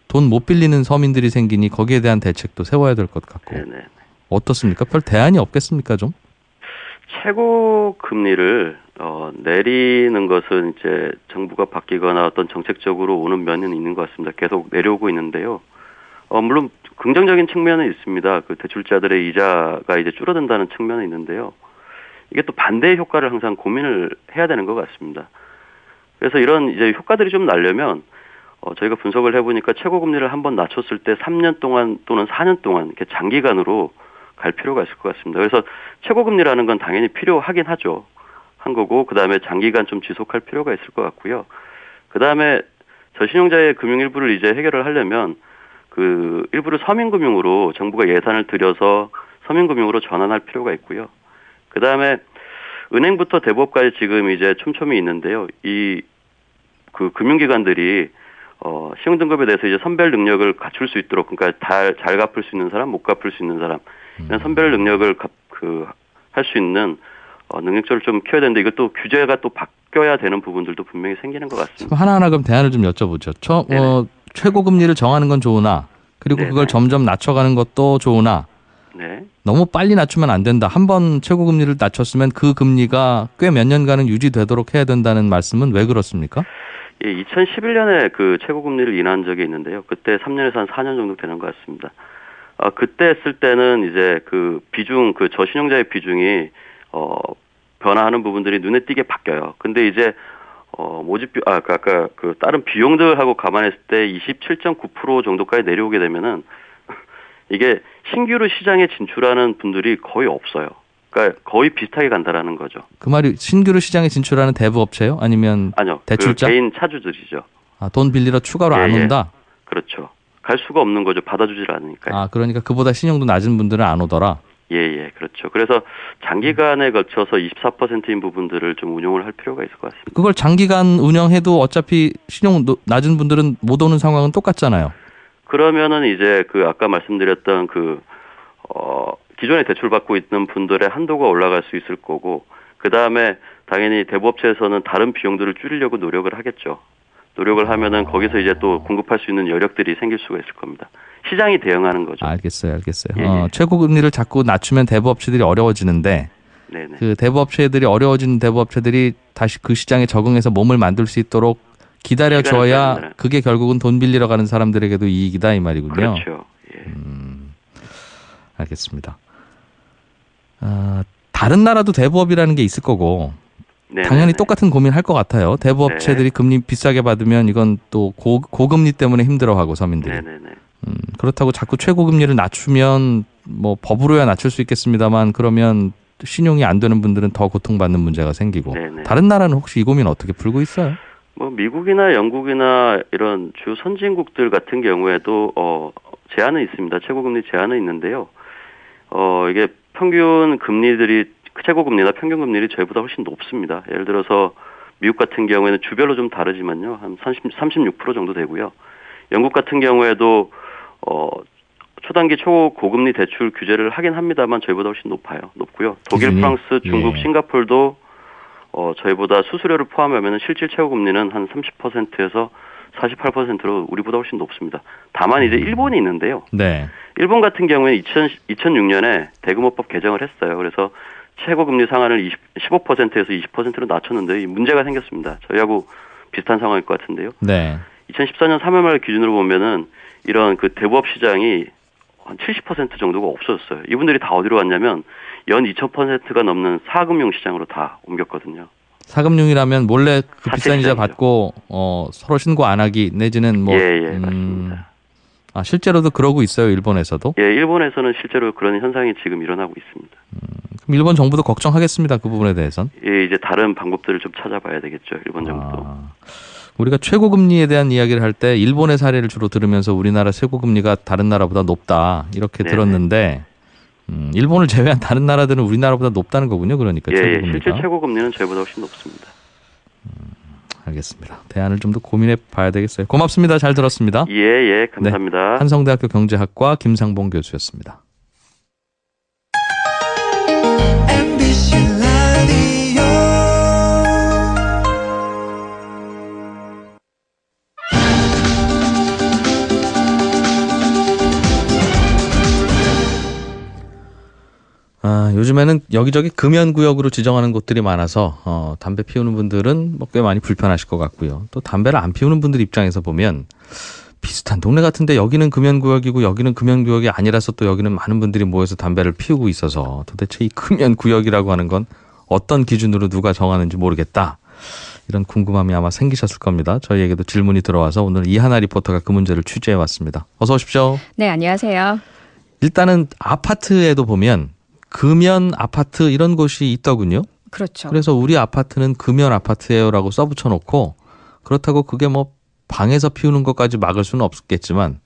돈 못 빌리는 서민들이 생기니 거기에 대한 대책도 세워야 될 것 같고 어떻습니까? 별 대안이 없겠습니까 좀? 최고 금리를 내리는 것은 이제 정부가 바뀌거나 어떤 정책적으로 오는 면은 있는 것 같습니다. 계속 내려오고 있는데요. 물론 긍정적인 측면은 있습니다. 그 대출자들의 이자가 이제 줄어든다는 측면은 있는데요. 이게 또 반대의 효과를 항상 고민을 해야 되는 것 같습니다. 그래서 이런 이제 효과들이 좀 나려면 저희가 분석을 해보니까 최고 금리를 한번 낮췄을 때 3년 동안 또는 4년 동안 이렇게 장기간으로 갈 필요가 있을 것 같습니다. 그래서 최고 금리라는 건 당연히 필요하긴 하죠. 한 거고 그다음에 장기간 좀 지속할 필요가 있을 것 같고요. 그다음에 저신용자의 금융 일부를 이제 해결을 하려면 그 일부를 서민금융으로 정부가 예산을 들여서 서민금융으로 전환할 필요가 있고요. 그다음에 은행부터 대부업까지 지금 이제 촘촘히 있는데요. 이 그 금융기관들이 신용등급에 대해서 이제 선별 능력을 갖출 수 있도록 그러니까 잘 갚을 수 있는 사람, 못 갚을 수 있는 사람 이런 선별 능력을 할 수 있는 능력들을 좀 키워야 되는데 이것도 규제가 또 바뀌어야 되는 부분들도 분명히 생기는 것 같습니다. 하나하나 그럼 대안을 좀 여쭤보죠. 최고 금리를 정하는 건 좋으나 그리고 그걸 점점 낮춰가는 것도 좋으나 너무 빨리 낮추면 안 된다. 한번 최고 금리를 낮췄으면 그 금리가 꽤 몇 년간은 유지되도록 해야 된다는 말씀은 왜 그렇습니까? 예, 2011년에 그 최고 금리를 인하한 적이 있는데요. 그때 3년에서 한 4년 정도 되는 것 같습니다. 그때 했을 때는 이제 그 비중, 그 저신용자의 비중이 변화하는 부분들이 눈에 띄게 바뀌어요. 근데 이제 모집비, 아까 그 다른 비용들하고 감안했을 때 27.9% 정도까지 내려오게 되면은 이게 신규로 시장에 진출하는 분들이 거의 없어요. 그러니까 거의 비슷하게 간다라는 거죠. 그 말이 신규로 시장에 진출하는 대부업체요? 아니면 아니요. 대출자? 그 개인 차주들이죠. 돈 빌리러 추가로 안 온다? 그렇죠. 갈 수가 없는 거죠. 받아주질 않으니까요. 그러니까 그보다 신용도 낮은 분들은 안 오더라? 예, 그렇죠. 그래서 장기간에 걸쳐서 24%인 부분들을 좀 운용을 할 필요가 있을 것 같습니다. 그걸 장기간 운영해도 어차피 신용 낮은 분들은 못 오는 상황은 똑같잖아요. 그러면은 이제 그 아까 말씀드렸던 기존에 대출받고 있는 분들의 한도가 올라갈 수 있을 거고, 그 다음에 당연히 대부업체에서는 다른 비용들을 줄이려고 노력을 하겠죠. 노력을 하면은 거기서 이제 또 공급할 수 있는 여력들이 생길 수가 있을 겁니다. 시장이 대응하는 거죠. 알겠어요. 최고 금리를 자꾸 낮추면 대부업체들이 어려워지는데, 그 대부업체들이 어려워지는 대부업체들이 다시 그 시장에 적응해서 몸을 만들 수 있도록 기다려줘야 그게 결국은 돈 빌리러 가는 사람들에게도 이익이다 이 말이군요. 그렇죠. 알겠습니다. 다른 나라도 대부업이라는 게 있을 거고 당연히 똑같은 고민할 것 같아요. 대부업체들이 금리 비싸게 받으면 이건 또 고금리 때문에 힘들어하고 서민들이. 그렇다고 자꾸 최고금리를 낮추면 뭐 법으로야 낮출 수 있겠습니다만 그러면 신용이 안 되는 분들은 더 고통받는 문제가 생기고. 다른 나라는 혹시 이 고민 어떻게 풀고 있어요? 뭐 미국이나 영국이나 이런 주 선진국들 같은 경우에도 제한은 있습니다. 최고금리 제한은 있는데요. 이게 평균 금리들이 최고금리나 평균금리를 저희보다 훨씬 높습니다. 예를 들어서 미국 같은 경우에는 주별로 좀 다르지만요. 한 36% 정도 되고요. 영국 같은 경우에도 초단기 초고금리 대출 규제를 하긴 합니다만 저희보다 훨씬 높고요. 독일, 프랑스, 중국, 싱가포르도 저희보다 수수료를 포함하면 실질 최고금리는 한 30%에서 48%로 우리보다 훨씬 높습니다. 다만 이제 일본이 있는데요. 일본 같은 경우에 2006년에 대금호법 개정을 했어요. 그래서 최고금리 상한을 15%에서 20%로 낮췄는데 문제가 생겼습니다. 저희하고 비슷한 상황일 것 같은데요. 네. 2014년 3월 말 기준으로 보면은 이런 그 대부업 시장이 한 70% 정도가 없어졌어요. 이분들이 다 어디로 갔냐면 연 2000%가 넘는 사금융 시장으로 다 옮겼거든요. 사금융이라면 몰래 그 비싼 이자 사채시장이죠. 받고 서로 신고 안 하기 내지는 뭐 예, 맞습니다. 실제로도 그러고 있어요, 일본에서도. 예, 일본에서는 실제로 그런 현상이 지금 일어나고 있습니다. 그럼 일본 정부도 걱정하겠습니다, 그 부분에 대해선. 예, 이제 다른 방법들을 좀 찾아봐야 되겠죠, 일본 정부도. 우리가 최고금리에 대한 이야기를 할 때 일본의 사례를 주로 들으면서 우리나라 최고금리가 다른 나라보다 높다 이렇게 네네. 들었는데 일본을 제외한 다른 나라들은 우리나라보다 높다는 거군요. 그러니까 예, 최고금리가. 실제 최고금리는 저희보다 훨씬 높습니다. 알겠습니다. 대안을 좀 더 고민해 봐야 되겠어요. 고맙습니다. 잘 들었습니다. 예, 감사합니다. 한성대학교 경제학과 김상봉 교수였습니다. 요즘에는 여기저기 금연구역으로 지정하는 곳들이 많아서 담배 피우는 분들은 뭐 꽤 많이 불편하실 것 같고요. 또 담배를 안 피우는 분들 입장에서 보면 비슷한 동네 같은데 여기는 금연구역이고 여기는 금연구역이 아니라서 또 여기는 많은 분들이 모여서 담배를 피우고 있어서 도대체 이 금연구역이라고 하는 건 어떤 기준으로 누가 정하는지 모르겠다. 이런 궁금함이 아마 생기셨을 겁니다. 저희에게도 질문이 들어와서 오늘 이하나 리포터가 그 문제를 취재해 왔습니다. 어서 오십시오. 네, 안녕하세요. 일단은 아파트에도 보면 금연 아파트 이런 곳이 있더군요. 그렇죠. 그래서 우리 아파트는 금연 아파트예요라고 써붙여 놓고 그렇다고 그게 뭐 방에서 피우는 것까지 막을 수는 없겠지만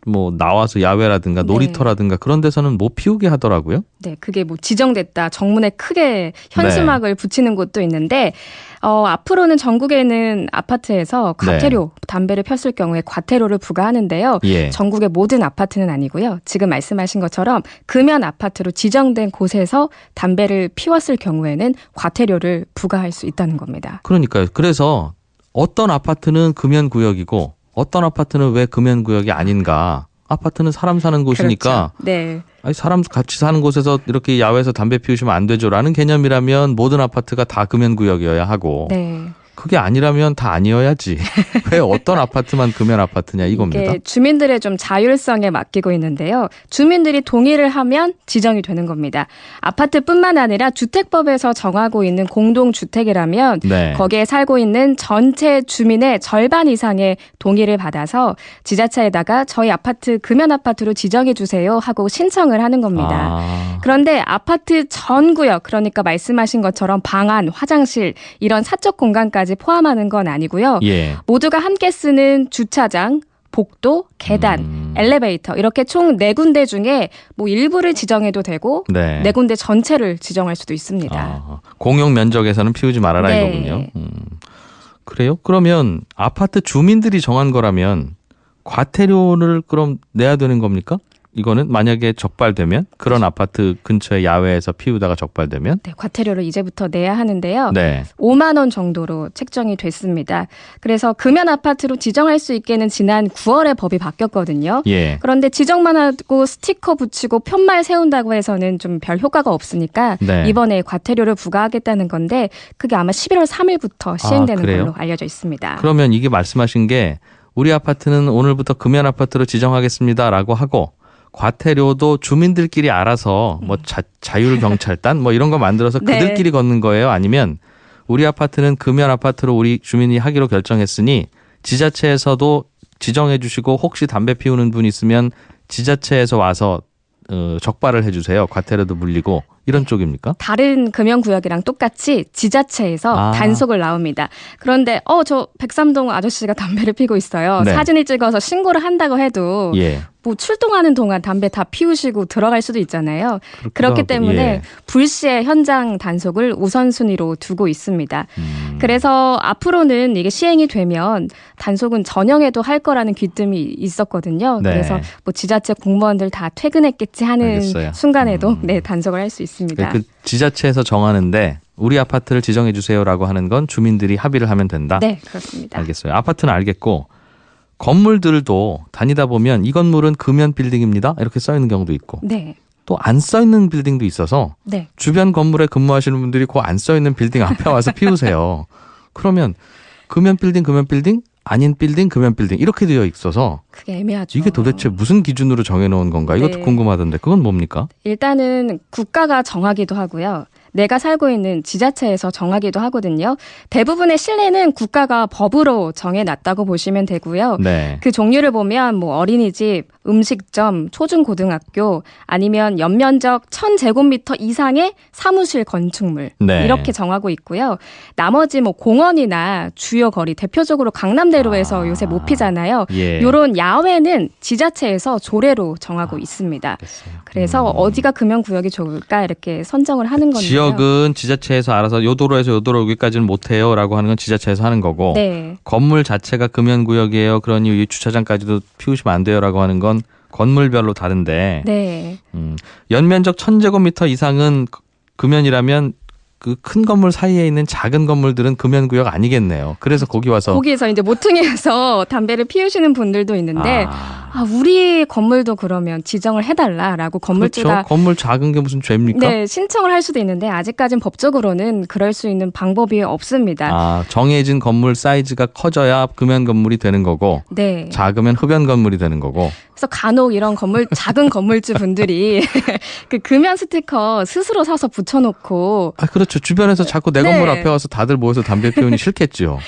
뭐 나와서 야외라든가 놀이터라든가 그런 데서는 못 피우게 하더라고요. 네, 그게 뭐 지정됐다. 정문에 크게 현수막을 붙이는 곳도 있는데 앞으로는 전국에는 아파트에서 과태료, 담배를 폈을 경우에 과태료를 부과하는데요. 예. 전국의 모든 아파트는 아니고요. 지금 말씀하신 것처럼 금연 아파트로 지정된 곳에서 담배를 피웠을 경우에는 과태료를 부과할 수 있다는 겁니다. 그러니까요. 그래서 어떤 아파트는 금연구역이고 어떤 아파트는 왜 금연구역이 아닌가. 아파트는 사람 사는 곳이니까 그렇죠. 네. 아니, 사람 같이 사는 곳에서 이렇게 야외에서 담배 피우시면 안 되죠라는 개념이라면 모든 아파트가 다 금연구역이어야 하고 네. 그게 아니라면 다 아니어야지. 왜 어떤 아파트만 금연 아파트냐 이겁니다. 이게 주민들의 좀 자율성에 맡기고 있는데요. 주민들이 동의를 하면 지정이 되는 겁니다. 아파트뿐만 아니라 주택법에서 정하고 있는 공동주택이라면 네. 거기에 살고 있는 전체 주민의 절반 이상의 동의를 받아서 지자체에다가 저희 아파트 금연 아파트로 지정해 주세요 하고 신청을 하는 겁니다. 그런데 아파트 전 구역, 그러니까 말씀하신 것처럼 방 안, 화장실 이런 사적 공간까지 포함하는 건 아니고요. 예. 모두가 함께 쓰는 주차장, 복도, 계단, 엘리베이터 이렇게 총 4군데 중에 뭐 일부를 지정해도 되고 네. 4군데 전체를 지정할 수도 있습니다. 공용 면적에서는 피우지 말아라 네. 이거군요. 그래요? 그러면 아파트 주민들이 정한 거라면 과태료를 그럼 내야 되는 겁니까? 이거는 만약에 적발되면 그런 아파트 근처에 야외에서 피우다가 적발되면 네, 과태료를 이제부터 내야 하는데요. 네. 5만 원 정도로 책정이 됐습니다. 그래서 금연 아파트로 지정할 수 있게는 지난 9월에 법이 바뀌었거든요. 예. 그런데 지정만 하고 스티커 붙이고 편말 세운다고 해서는 좀 별 효과가 없으니까 네. 이번에 과태료를 부과하겠다는 건데 그게 아마 11월 3일부터 시행되는 그래요? 걸로 알려져 있습니다. 그러면 이게 말씀하신 게 우리 아파트는 오늘부터 금연 아파트로 지정하겠습니다라고 하고 과태료도 주민들끼리 알아서 뭐 자율경찰단 뭐 이런 거 만들어서 네. 그들끼리 걷는 거예요? 아니면 우리 아파트는 금연 아파트로 우리 주민이 하기로 결정했으니 지자체에서도 지정해 주시고 혹시 담배 피우는 분 있으면 지자체에서 와서 적발을 해주세요. 과태료도 물리고 이런 쪽입니까? 다른 금연구역이랑 똑같이 지자체에서 단속을 나옵니다. 그런데 저 103동 아저씨가 담배를 피고 있어요. 네. 사진을 찍어서 신고를 한다고 해도 예. 뭐 출동하는 동안 담배 다 피우시고 들어갈 수도 있잖아요. 그렇기 하고, 때문에 예. 불시에 현장 단속을 우선순위로 두고 있습니다. 그래서 앞으로는 이게 시행이 되면 단속은 저녁에도 할 거라는 귀뜸이 있었거든요. 네. 그래서 뭐 지자체 공무원들 다 퇴근했겠지 하는 알겠어요. 순간에도 단속을 할 수 있습니다. 그 지자체에서 정하는데 우리 아파트를 지정해 주세요라고 하는 건 주민들이 합의를 하면 된다? 네, 그렇습니다. 알겠어요. 아파트는 알겠고 건물들도 다니다 보면 이 건물은 금연 빌딩입니다. 이렇게 써 있는 경우도 있고 네. 또 안 써 있는 빌딩도 있어서 네. 주변 건물에 근무하시는 분들이 그 안 써 있는 빌딩 앞에 와서 피우세요. 그러면 금연 빌딩, 아닌 빌딩, 금연 빌딩 이렇게 되어 있어서 그게 애매하죠. 이게 도대체 무슨 기준으로 정해놓은 건가? 이것도 네. 궁금하던데 그건 뭡니까? 일단은 국가가 정하기도 하고요. 내가 살고 있는 지자체에서 정하기도 하거든요. 대부분의 실내는 국가가 법으로 정해놨다고 보시면 되고요. 네. 그 종류를 보면 뭐 어린이집, 음식점, 초중고등학교 아니면 연면적 1000제곱미터 이상의 사무실 건축물 네. 이렇게 정하고 있고요. 나머지 뭐 공원이나 주요 거리 대표적으로 강남대로에서 요새 못 피잖아요. 예. 이런 야외는 지자체에서 조례로 정하고 있습니다. 알겠어요. 그래서 어디가 금연구역이 좋을까 이렇게 선정을 하는 건데요. 지역은 지자체에서 알아서 요 도로에서 요 도로 여기까지는 못해요라고 하는 건 지자체에서 하는 거고 네. 건물 자체가 금연구역이에요. 그러니 이 주차장까지도 피우시면 안 돼요라고 하는 건 건물별로 다른데 네. 연면적 1000제곱미터 이상은 금연이라면 그 큰 건물 사이에 있는 작은 건물들은 금연구역 아니겠네요. 그래서 거기 와서 거기에서 이제 모퉁이에서 담배를 피우시는 분들도 있는데 우리 건물도 그러면 지정을 해달라라고 건물주가 그렇죠. 건물 작은 게 무슨 죄입니까? 네, 신청을 할 수도 있는데 아직까지는 법적으로는 그럴 수 있는 방법이 없습니다. 정해진 건물 사이즈가 커져야 금연 건물이 되는 거고 네. 작으면 흡연 건물이 되는 거고. 그래서 간혹 이런 작은 건물주 분들이 그 금연 스티커 스스로 사서 붙여놓고 그렇죠. 주변에서 자꾸 내 네. 건물 앞에 와서 다들 모여서 담배 피우니 싫겠죠.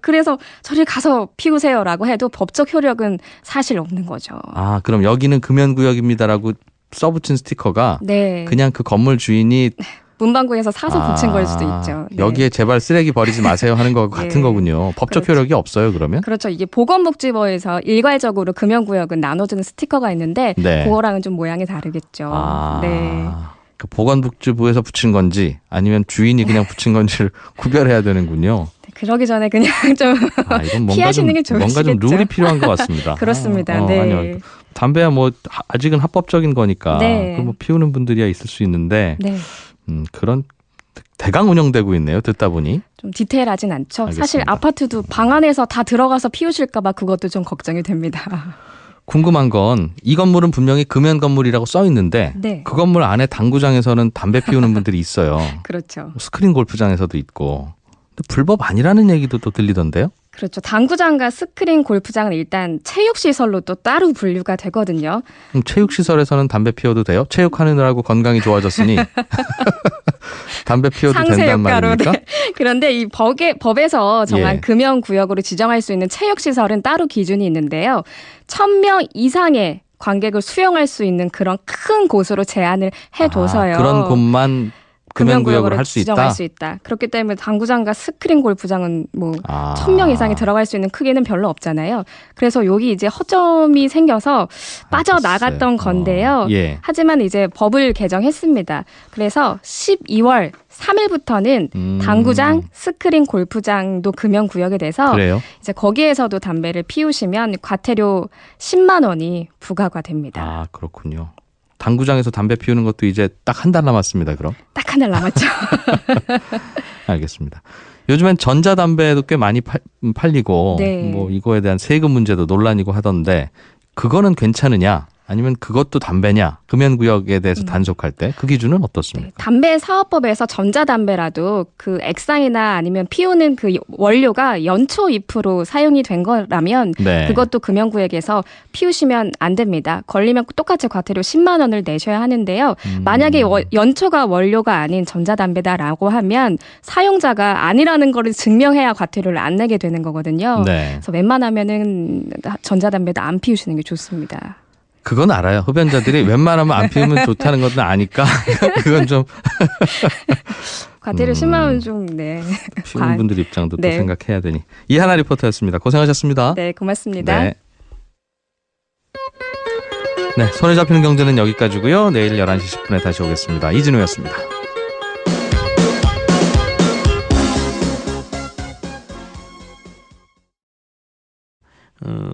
그래서 저리 가서 피우세요라고 해도 법적 효력은 사실 없는 거죠. 그럼 여기는 금연구역입니다라고 써붙인 스티커가 네. 그냥 그 건물 주인이 문방구에서 사서 붙인 걸 수도 있죠. 네. 여기에 제발 쓰레기 버리지 마세요 하는 거 같은 네. 거군요. 법적 그렇죠. 효력이 없어요, 그러면? 그렇죠. 이게 보건복지부에서 일괄적으로 금연구역은 나눠주는 스티커가 있는데 네. 그거랑은 좀 모양이 다르겠죠. 네. 그 보건복지부에서 붙인 건지 아니면 주인이 그냥 붙인 건지를 구별해야 되는군요. 그러기 전에 그냥 좀 이건 피하시는 게 좋으시겠죠. 뭔가 좀 룰이 필요한 것 같습니다. 그렇습니다. 네. 아니요. 담배야 뭐 아직은 합법적인 거니까 네. 뭐 피우는 분들이야 있을 수 있는데 네. 그런 대강 운영되고 있네요. 듣다 보니. 좀 디테일하진 않죠. 알겠습니다. 사실 아파트도 방 안에서 다 들어가서 피우실까 봐 그것도 좀 걱정이 됩니다. 궁금한 건 이 건물은 분명히 금연 건물이라고 써 있는데 네. 그 건물 안에 당구장에서는 담배 피우는 분들이 있어요. 그렇죠. 스크린 골프장에서도 있고. 근데 불법 아니라는 얘기도 또 들리던데요? 그렇죠. 당구장과 스크린 골프장은 일단 체육시설로 또 따로 분류가 되거든요. 그럼 체육시설에서는 담배 피워도 돼요? 체육하느라고 건강이 좋아졌으니 담배 피워도 상세 된단 효과로. 말입니까? 네. 그런데 이 법에서 정한 예. 금연구역으로 지정할 수 있는 체육시설은 따로 기준이 있는데요. 1000명 이상의 관객을 수용할 수 있는 그런 큰 곳으로 제한을 해둬서요. 그런 곳만 금연구역으로 할 수 지정할 있다? 수 있다. 그렇기 때문에 당구장과 스크린 골프장은 뭐 1000명 이상이 들어갈 수 있는 크기는 별로 없잖아요. 그래서 여기 이제 허점이 생겨서 빠져나갔던 건데요. 예. 하지만 이제 법을 개정했습니다. 그래서 12월 3일부터는 당구장, 스크린 골프장도 금연구역이 돼서 그래요? 이제 거기에서도 담배를 피우시면 과태료 10만 원이 부과가 됩니다. 그렇군요. 당구장에서 담배 피우는 것도 이제 딱 한 달 남았습니다. 그럼 딱 한 달 남았죠. 알겠습니다. 요즘엔 전자담배도 꽤 많이 팔리고 네. 뭐 이거에 대한 세금 문제도 논란이고 하던데 그거는 괜찮으냐? 아니면 그것도 담배냐? 금연구역에 대해서 단속할 때 그 기준은 어떻습니까? 네, 담배 사업법에서 전자담배라도 그 액상이나 아니면 피우는 그 원료가 연초 잎으로 사용이 된 거라면 네. 그것도 금연구역에서 피우시면 안 됩니다. 걸리면 똑같이 과태료 10만 원을 내셔야 하는데요. 만약에 연초가 원료가 아닌 전자담배다라고 하면 사용자가 아니라는 거를 증명해야 과태료를 안 내게 되는 거거든요. 네. 그래서 웬만하면은 전자담배도 안 피우시는 게 좋습니다. 그건 알아요. 흡연자들이 웬만하면 안 피우면 좋다는 것은 아니까 그건 좀 과태료 10만 원 좀 네. 피우는 분들 입장도 또 네. 생각해야 되니. 이하나 리포터였습니다. 고생하셨습니다. 네, 고맙습니다. 네. 네, 손에 잡히는 경제는 여기까지고요. 내일 11시 10분에 다시 오겠습니다. 이진우였습니다.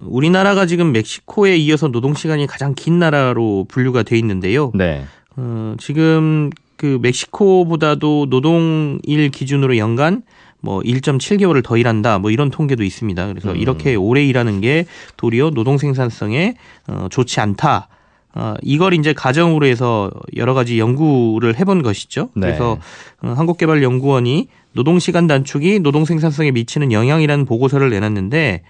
우리나라가 지금 멕시코에 이어서 노동시간이 가장 긴 나라로 분류가 돼 있는데요. 네. 지금 그 멕시코보다도 노동일 기준으로 연간 뭐 1.7개월을 더 일한다 뭐 이런 통계도 있습니다. 그래서 이렇게 오래 일하는 게 도리어 노동 생산성에 좋지 않다. 이걸 이제 가정으로 해서 여러 가지 연구를 해본 것이죠. 네. 그래서 한국개발연구원이 노동시간 단축이 노동 생산성에 미치는 영향이라는 보고서를 내놨는데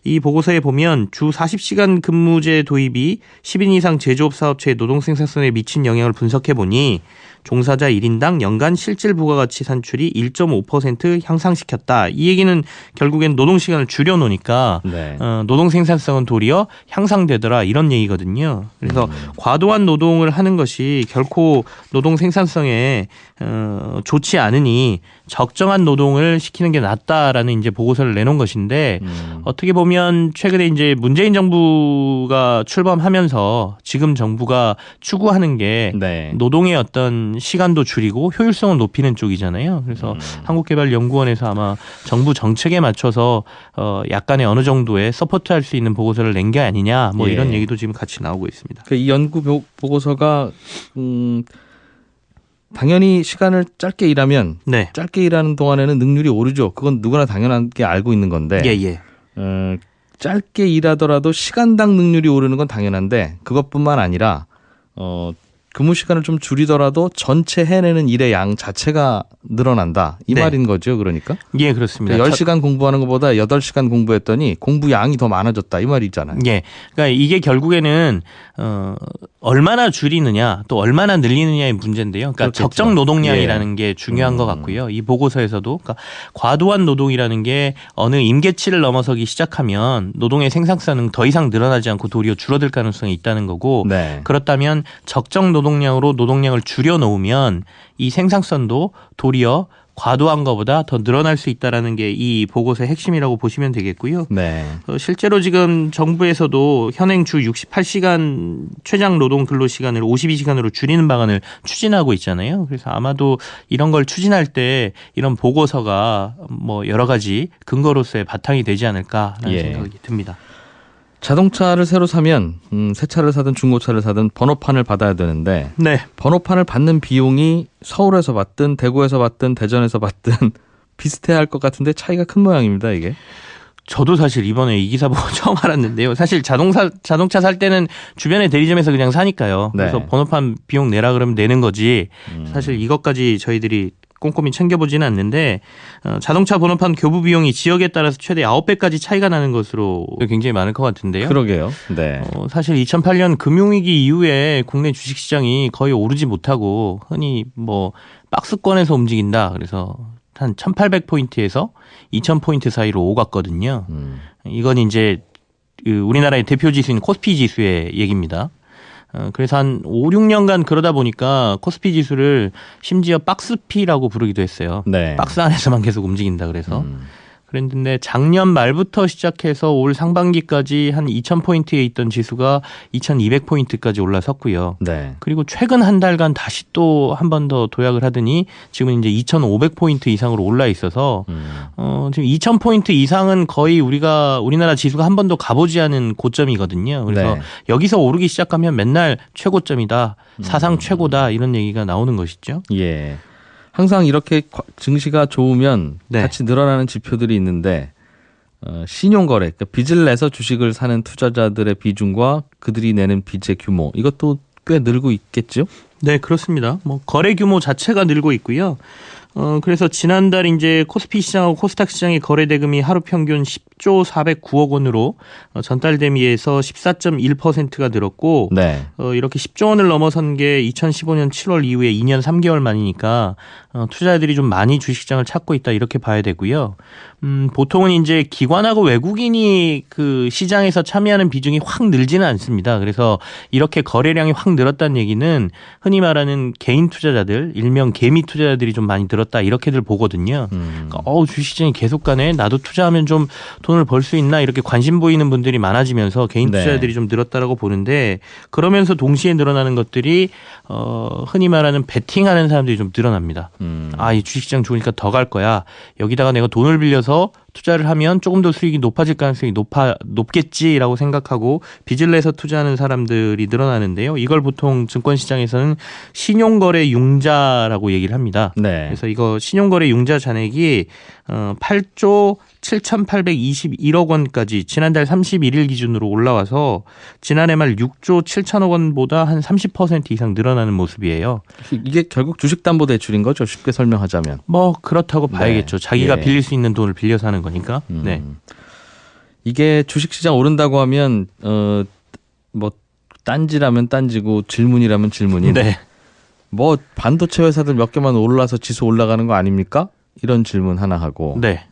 이 보고서에 보면 주 40시간 근무제 도입이 10인 이상 제조업 사업체의 노동 생산성에 미친 영향을 분석해 보니 종사자 1인당 연간 실질 부가가치 산출이 1.5% 향상시켰다. 이 얘기는 결국엔 노동시간을 줄여놓으니까 네. 노동 생산성은 도리어 향상되더라 이런 얘기거든요. 그래서 과도한 노동을 하는 것이 결코 노동 생산성에 좋지 않으니 적정한 노동을 시키는 게 낫다라는 이제 보고서를 내놓은 것인데 어떻게 보면 최근에 이제 문재인 정부가 출범하면서 지금 정부가 추구하는 게 네. 노동의 어떤 시간도 줄이고 효율성을 높이는 쪽이잖아요. 그래서 한국개발연구원에서 아마 정부 정책에 맞춰서 약간의 어느 정도의 서포트할 수 있는 보고서를 낸 게 아니냐 뭐 예. 이런 얘기도 지금 같이 나오고 있습니다. 이 연구 보고서가 당연히 시간을 짧게 일하면 네. 짧게 일하는 동안에는 능률이 오르죠. 그건 누구나 당연하게 알고 있는 건데 예. 짧게 일하더라도 시간당 능률이 오르는 건 당연한데 그것뿐만 아니라 근무 시간을 좀 줄이더라도 전체 해내는 일의 양 자체가 늘어난다. 이 네. 말인 거죠. 그러니까. 예, 그렇습니다. 10시간 공부하는 것보다 8시간 공부했더니 공부 양이 더 많아졌다. 이 말이잖아요. 예. 그러니까 이게 결국에는 얼마나 줄이느냐 또 얼마나 늘리느냐의 문제인데요. 그러니까 그렇겠죠. 적정 노동량이라는 게 중요한 것 같고요. 이 보고서에서도 그러니까 과도한 노동이라는 게 어느 임계치를 넘어서기 시작하면 노동의 생산성은 더 이상 늘어나지 않고 도리어 줄어들 가능성이 있다는 거고 네. 그렇다면 적정 노동량으로 노동량을 줄여놓으면 이 생산성도 도리어 과도한 것보다 더 늘어날 수 있다는 게 이 보고서의 핵심이라고 보시면 되겠고요. 네. 실제로 지금 정부에서도 현행 주 68시간 최장 노동 근로 시간을 52시간으로 줄이는 방안을 추진하고 있잖아요. 그래서 아마도 이런 걸 추진할 때 이런 보고서가 뭐 여러 가지 근거로서의 바탕이 되지 않을까라는 예. 생각이 듭니다. 자동차를 새로 사면 새 차를 사든 중고차를 사든 번호판을 받아야 되는데 네. 번호판을 받는 비용이 서울에서 받든 대구에서 받든 대전에서 받든 비슷해야 할 것 같은데 차이가 큰 모양입니다. 이게. 저도 사실 이번에 이 기사 보고 처음 알았는데요. 사실 자동차 살 때는 주변의 대리점에서 그냥 사니까요. 네. 그래서 번호판 비용 내라 그러면 내는 거지. 사실 이것까지 저희들이 꼼꼼히 챙겨보지는 않는데 자동차 번호판 교부 비용이 지역에 따라서 최대 9배까지 차이가 나는 것으로 굉장히 많을 것 같은데요. 그러게요. 네. 사실 2008년 금융위기 이후에 국내 주식시장이 거의 오르지 못하고 흔히 뭐 박스권에서 움직인다. 그래서 한 1800포인트에서 2000포인트 사이로 오갔거든요. 이건 이제 우리나라의 대표 지수인 코스피 지수의 얘기입니다. 그래서 한 5, 6년간 그러다 보니까 코스피 지수를 심지어 박스피라고 부르기도 했어요. 네. 박스 안에서만 계속 움직인다 그래서. 그랬는데 작년 말부터 시작해서 올 상반기까지 한 2000포인트에 있던 지수가 2200포인트까지 올라섰고요. 네. 그리고 최근 한 달간 다시 또 한 번 더 도약을 하더니 지금 이제 2500포인트 이상으로 올라 있어서 지금 2000포인트 이상은 거의 우리나라 지수가 한 번도 가보지 않은 고점이거든요. 그래서 네. 여기서 오르기 시작하면 맨날 최고점이다, 사상 최고다 이런 얘기가 나오는 것이죠. 예. 항상 이렇게 증시가 좋으면 네. 같이 늘어나는 지표들이 있는데 신용거래, 그러니까 빚을 내서 주식을 사는 투자자들의 비중과 그들이 내는 빚의 규모 이것도 꽤 늘고 있겠죠? 네, 그렇습니다. 뭐 거래 규모 자체가 늘고 있고요. 그래서 지난달 이제 코스피 시장하고 코스닥 시장의 거래 대금이 하루 평균 10조 409억 원으로 전달 대비해서 14.1%가 늘었고 네. 이렇게 10조 원을 넘어선 게 2015년 7월 이후에 2년 3개월 만이니까 투자자들이 좀 많이 주식시장을 찾고 있다 이렇게 봐야 되고요. 보통은 이제 기관하고 외국인이 그 시장에서 참여하는 비중이 확 늘지는 않습니다. 그래서 이렇게 거래량이 확 늘었다는 얘기는 흔히 말하는 개인 투자자들, 일명 개미 투자자들이 좀 많이 늘었다 이렇게들 보거든요. 그러니까 주식시장이 계속 가네. 나도 투자하면 좀 돈을 벌 수 있나 이렇게 관심 보이는 분들이 많아지면서 개인 네. 투자자들이 좀 늘었다라고 보는데 그러면서 동시에 늘어나는 것들이 흔히 말하는 베팅하는 사람들이 좀 늘어납니다. 이 주식시장 좋으니까 더 갈 거야. 여기다가 내가 돈을 빌려서 투자를 하면 조금 더 수익이 높아질 가능성이 높겠지라고 생각하고 빚을 내서 투자하는 사람들이 늘어나는데요. 이걸 보통 증권시장에서는 신용거래 융자라고 얘기를 합니다. 네. 그래서 이거 신용거래 융자 잔액이 8조 7,821억 원까지 지난달 31일 기준으로 올라와서 지난해 말 6조 7천억 원보다 한 30% 이상 늘어나는 모습이에요. 이게 결국 주식담보대출인 거죠. 쉽게 설명하자면. 뭐 그렇다고 봐야겠죠. 자기가 예. 빌릴 수 있는 돈을 빌려서 하는 거니까. 네. 이게 주식시장 오른다고 하면 뭐 딴지라면 딴지고 질문이라면 질문인. 네. 뭐 반도체 회사들 몇 개만 올라서 지수 올라가는 거 아닙니까? 이런 질문 하나 하고. 네.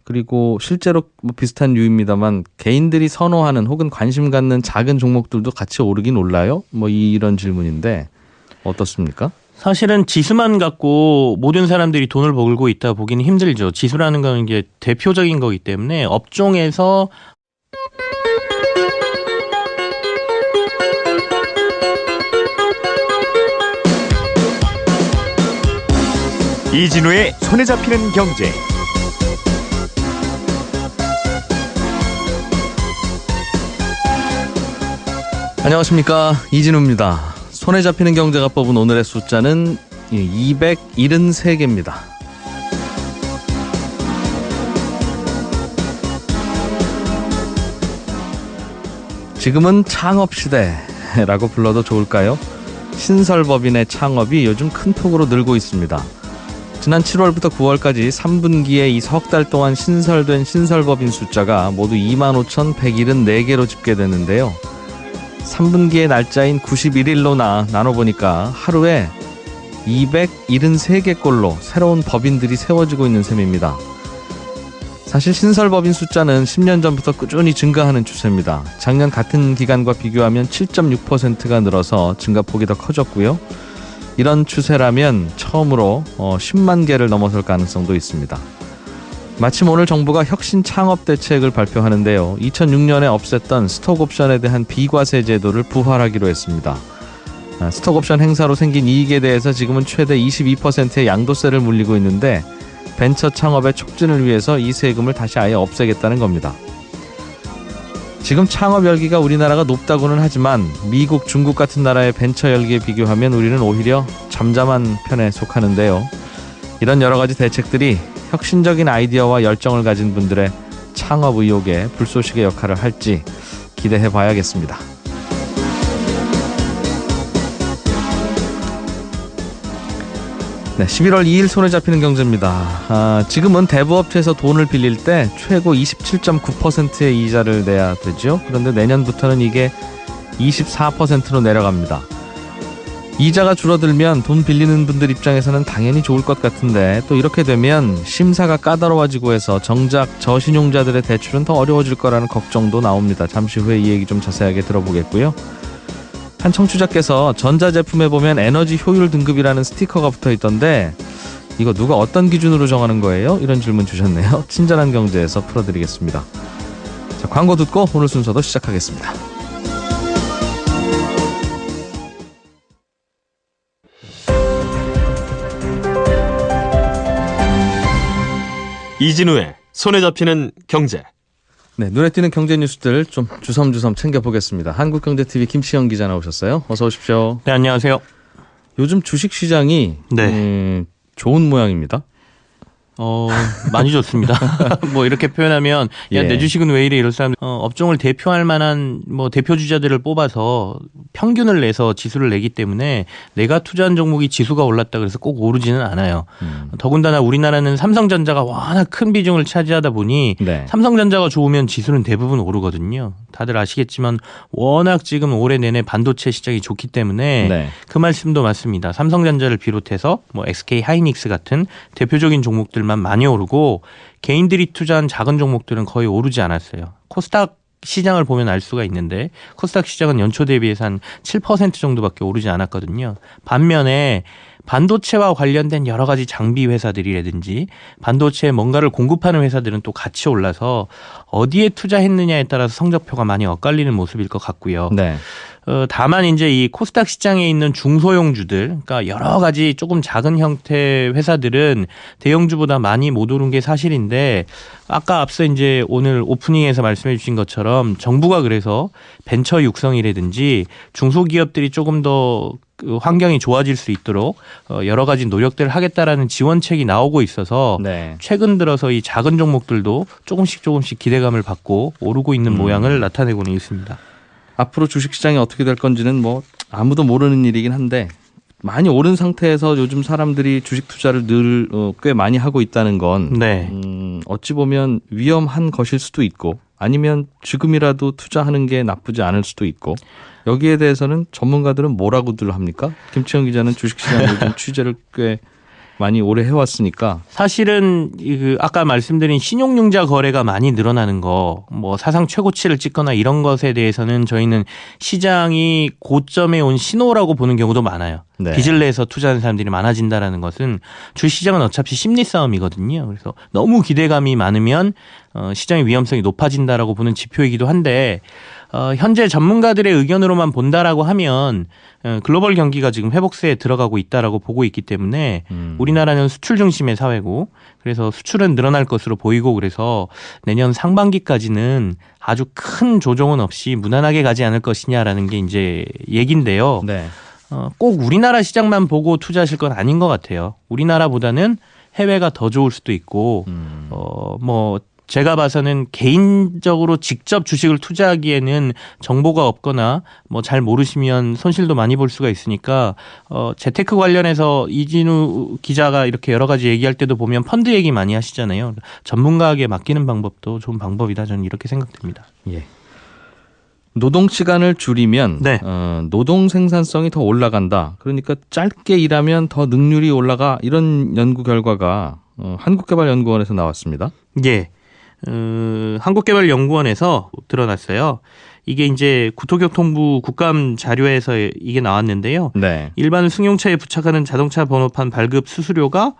그리고 실제로 뭐 비슷한 류입니다만 개인들이 선호하는 혹은 관심 갖는 작은 종목들도 같이 오르긴 올라요? 뭐 이런 질문인데 어떻습니까? 사실은 지수만 갖고 모든 사람들이 돈을 벌고 있다 보기는 힘들죠. 지수라는 건 이게 대표적인 거기 때문에 업종에서 이진우의 손에 잡히는 경제. 안녕하십니까, 이진우입니다. 손에 잡히는 경제가 뽑은 오늘의 숫자는 273개입니다. 지금은 창업시대라고 불러도 좋을까요? 신설법인의 창업이 요즘 큰 폭으로 늘고 있습니다. 지난 7월부터 9월까지 3분기에 이 석 달 동안 신설된 신설법인 숫자가 모두 25,174개로 집계됐는데요. 3분기의 날짜인 91일로 나눠보니까 하루에 273개꼴로 새로운 법인들이 세워지고 있는 셈입니다. 사실 신설법인 숫자는 10년 전부터 꾸준히 증가하는 추세입니다. 작년 같은 기간과 비교하면 7.6%가 늘어서 증가폭이 더 커졌고요. 이런 추세라면 처음으로 10만 개를 넘어설 가능성도 있습니다. 마침 오늘 정부가 혁신 창업 대책을 발표하는데요. 2006년에 없앴던 스톡옵션에 대한 비과세 제도를 부활하기로 했습니다. 스톡옵션 행사로 생긴 이익에 대해서 지금은 최대 22%의 양도세를 물리고 있는데 벤처 창업의 촉진을 위해서 이 세금을 다시 아예 없애겠다는 겁니다. 지금 창업 열기가 우리나라가 높다고는 하지만 미국, 중국 같은 나라의 벤처 열기에 비교하면 우리는 오히려 잠잠한 편에 속하는데요. 이런 여러 가지 대책들이 혁신적인 아이디어와 열정을 가진 분들의 창업 의욕에 불쏘시개 역할을 할지 기대해 봐야겠습니다. 네, 11월 2일 손에 잡히는 경제입니다. 지금은 대부업체에서 돈을 빌릴 때 최고 27.9%의 이자를 내야 되죠. 그런데 내년부터는 이게 24%로 내려갑니다. 이자가 줄어들면 돈 빌리는 분들 입장에서는 당연히 좋을 것 같은데 또 이렇게 되면 심사가 까다로워지고 해서 정작 저신용자들의 대출은 더 어려워질 거라는 걱정도 나옵니다. 잠시 후에 이 얘기 좀 자세하게 들어보겠고요. 한 청취자께서 전자제품에 보면 에너지 효율 등급이라는 스티커가 붙어 있던데 이거 누가 어떤 기준으로 정하는 거예요? 이런 질문 주셨네요. 친절한 경제에서 풀어드리겠습니다. 자, 광고 듣고 오늘 순서도 시작하겠습니다. 이진우의 손에 잡히는 경제. 네, 눈에 띄는 경제 뉴스들 좀 주섬주섬 챙겨보겠습니다. 한국경제TV 김치영 기자 나오셨어요. 어서 오십시오. 네, 안녕하세요. 요즘 주식시장이 네. 좋은 모양입니다. 많이 좋습니다. 뭐 이렇게 표현하면 야, 내 주식은 왜 이래 이럴 사람 업종을 대표할 만한 뭐 대표 주자들을 뽑아서 평균을 내서 지수를 내기 때문에 내가 투자한 종목이 지수가 올랐다 그래서 꼭 오르지는 않아요. 더군다나 우리나라는 삼성전자가 워낙 큰 비중을 차지하다 보니 네. 삼성전자가 좋으면 지수는 대부분 오르거든요. 다들 아시겠지만 워낙 지금 올해 내내 반도체 시장이 좋기 때문에 네. 그 말씀도 맞습니다. 삼성전자를 비롯해서 뭐 SK 하이닉스 같은 대표적인 종목들만 많이 오르고 개인들이 투자한 작은 종목들은 거의 오르지 않았어요. 코스닥 시장을 보면 알 수가 있는데 코스닥 시장은 연초 대비해서 한 7% 정도밖에 오르지 않았거든요. 반면에 반도체와 관련된 여러 가지 장비 회사들이라든지 반도체에 뭔가를 공급하는 회사들은 또 같이 올라서 어디에 투자했느냐에 따라서 성적표가 많이 엇갈리는 모습일 것 같고요. 네. 다만 이제 이 코스닥 시장에 있는 중소형주들, 그러니까 여러 가지 조금 작은 형태 회사들은 대형주보다 많이 못 오른 게 사실인데, 아까 앞서 이제 오늘 오프닝에서 말씀해 주신 것처럼 정부가 그래서 벤처 육성이라든지 중소기업들이 조금 더 그 환경이 좋아질 수 있도록 여러 가지 노력들을 하겠다라는 지원책이 나오고 있어서 네. 최근 들어서 이 작은 종목들도 조금씩 기대감을 받고 오르고 있는 모양을 나타내고는 있습니다. 앞으로 주식시장이 어떻게 될 건지는 뭐 아무도 모르는 일이긴 한데 많이 오른 상태에서 요즘 사람들이 주식 투자를 늘 꽤 많이 하고 있다는 건 네. 어찌 보면 위험한 것일 수도 있고 아니면 지금이라도 투자하는 게 나쁘지 않을 수도 있고 여기에 대해서는 전문가들은 뭐라고들 합니까? 김치영 기자는 주식시장 요즘 취재를 꽤 많이 오래 해왔으니까. 사실은 아까 말씀드린 신용융자 거래가 많이 늘어나는 거, 뭐 사상 최고치를 찍거나 이런 것에 대해서는 저희는 시장이 고점에 온 신호라고 보는 경우도 많아요. 네. 빚을 내서 투자하는 사람들이 많아진다라는 것은 주식시장은 어차피 심리 싸움이거든요. 그래서 너무 기대감이 많으면 시장의 위험성이 높아진다라고 보는 지표이기도 한데 현재 전문가들의 의견으로만 본다라고 하면 글로벌 경기가 지금 회복세에 들어가고 있다라고 보고 있기 때문에 우리나라는 수출 중심의 사회고 그래서 수출은 늘어날 것으로 보이고 그래서 내년 상반기까지는 아주 큰 조정은 없이 무난하게 가지 않을 것이냐라는 게 이제 얘긴데요. 네. 꼭 우리나라 시장만 보고 투자하실 건 아닌 것 같아요. 우리나라보다는 해외가 더 좋을 수도 있고 뭐 제가 봐서는 개인적으로 직접 주식을 투자하기에는 정보가 없거나 뭐 잘 모르시면 손실도 많이 볼 수가 있으니까 재테크 관련해서 이진우 기자가 이렇게 여러 가지 얘기할 때도 보면 펀드 얘기 많이 하시잖아요. 전문가에게 맡기는 방법도 좋은 방법이다 저는 이렇게 생각됩니다. 예. 노동 시간을 줄이면 네. 노동 생산성이 더 올라간다. 그러니까 짧게 일하면 더 능률이 올라가 이런 연구 결과가 한국개발연구원에서 나왔습니다. 예. 한국개발연구원에서 드러났어요. 이게 이제 국토교통부 국감 자료에서 이게 나왔는데요. 네. 일반 승용차에 부착하는 자동차 번호판 발급 수수료가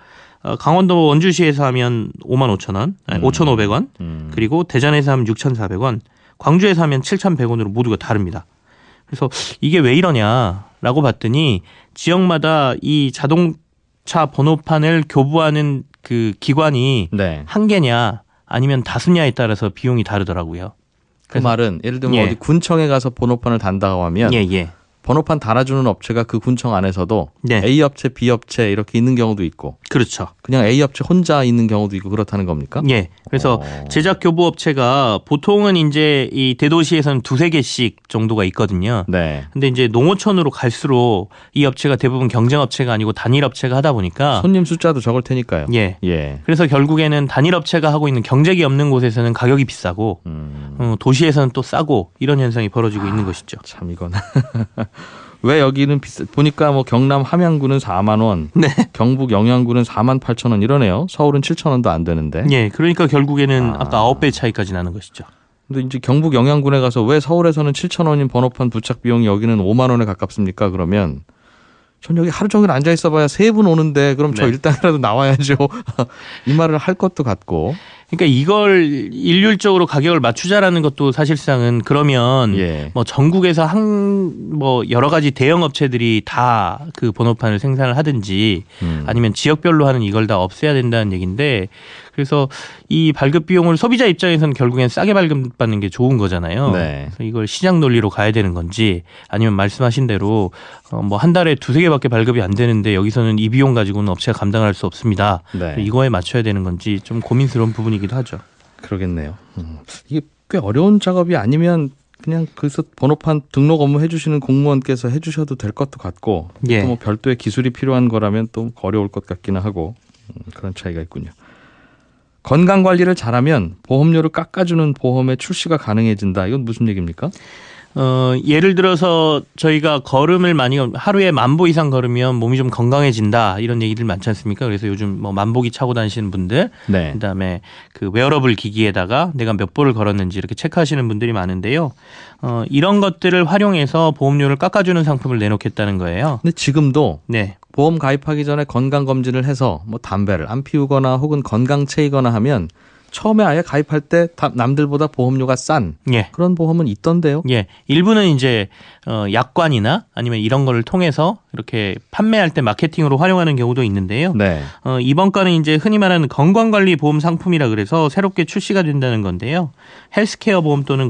강원도 원주시에서 하면 55,000원, 5,500원, 그리고 대전에서 하면 6,400원, 광주에서 하면 7,100원으로 모두가 다릅니다. 그래서 이게 왜 이러냐라고 봤더니 지역마다 이 자동차 번호판을 교부하는 그 기관이 네. 한 개냐 아니면 다수냐에 따라서 비용이 다르더라고요. 그 말은 예를 들면 예. 어디 군청에 가서 번호판을 단다고 하면 번호판 달아주는 업체가 그 군청 안에서도 네. A 업체, B 업체 이렇게 있는 경우도 있고 그렇죠. 그냥 A 업체 혼자 있는 경우도 있고 그렇다는 겁니까? 예. 그래서 제작 교부 업체가 보통은 이제 이 대도시에서는 2-3개씩 정도가 있거든요. 네. 근데 이제 농어촌으로 갈수록 이 업체가 대부분 경쟁 업체가 아니고 단일 업체가 하다 보니까 손님 숫자도 적을 테니까요. 예. 예. 그래서 결국에는 단일 업체가 하고 있는 경쟁이 없는 곳에서는 가격이 비싸고 도시에서는 또 싸고 이런 현상이 벌어지고 있는 것이죠. 참 이건 왜 여기는 보니까 뭐 경남 함양구는 4만 원, 네. 경북 영양구는 4만 8천 원 이러네요. 서울은 7천 원도 안 되는데. 예. 그러니까 결국에는 아까 9배 차이까지 나는 것이죠. 근데 이제 경북 영양군에 가서 왜 서울에서는 7천 원인 번호판 부착 비용이 여기는 5만 원에 가깝습니까? 그러면 전 여기 하루 종일 앉아 있어봐야 3분 오는데 그럼 저 네. 일당이라도 나와야죠. 이 말을 할 것도 같고. 그러니까 이걸 일률적으로 가격을 맞추자라는 것도 사실상은 그러면 예. 뭐 전국에서 뭐 여러 가지 대형 업체들이 다 그 번호판을 생산을 하든지 아니면 지역별로 하는 이걸 다 없애야 된다는 얘기인데 그래서 이 발급 비용을 소비자 입장에서는 결국엔 싸게 발급받는 게 좋은 거잖아요. 네. 그래서 이걸 시장 논리로 가야 되는 건지 아니면 말씀하신 대로 뭐 한 달에 2-3개밖에 발급이 안 되는데 여기서는 이 비용 가지고는 업체가 감당할 수 없습니다. 네. 이거에 맞춰야 되는 건지 좀 고민스러운 부분이기도 하죠. 그러겠네요. 이게 꽤 어려운 작업이 아니면 그냥 그래서 번호판 등록 업무 해주시는 공무원께서 해주셔도 될 것도 같고 예. 또 뭐 별도의 기술이 필요한 거라면 또 어려울 것 같기는 하고 그런 차이가 있군요. 건강 관리를 잘하면 보험료를 깎아주는 보험의 출시가 가능해진다. 이건 무슨 얘기입니까? 예를 들어서 저희가 걸음을 많이 하루에 10,000보 이상 걸으면 몸이 좀 건강해진다 이런 얘기들 많지 않습니까? 그래서 요즘 뭐 만보기 차고 다니시는 분들, 네. 그다음에 그 웨어러블 기기에다가 내가 몇 보를 걸었는지 이렇게 체크하시는 분들이 많은데요. 이런 것들을 활용해서 보험료를 깎아주는 상품을 내놓겠다는 거예요. 근데 지금도 네, 보험 가입하기 전에 건강 검진을 해서 뭐 담배를 안 피우거나 혹은 건강 체이거나 하면 처음에 아예 가입할 때 남들보다 보험료가 싼 예. 그런 보험은 있던데요. 예, 일부는 이제 약관이나 아니면 이런 거를 통해서 이렇게 판매할 때 마케팅으로 활용하는 경우도 있는데요. 네. 이번 건은 이제 흔히 말하는 건강관리 보험 상품이라 그래서 새롭게 출시가 된다는 건데요. 헬스케어 보험 또는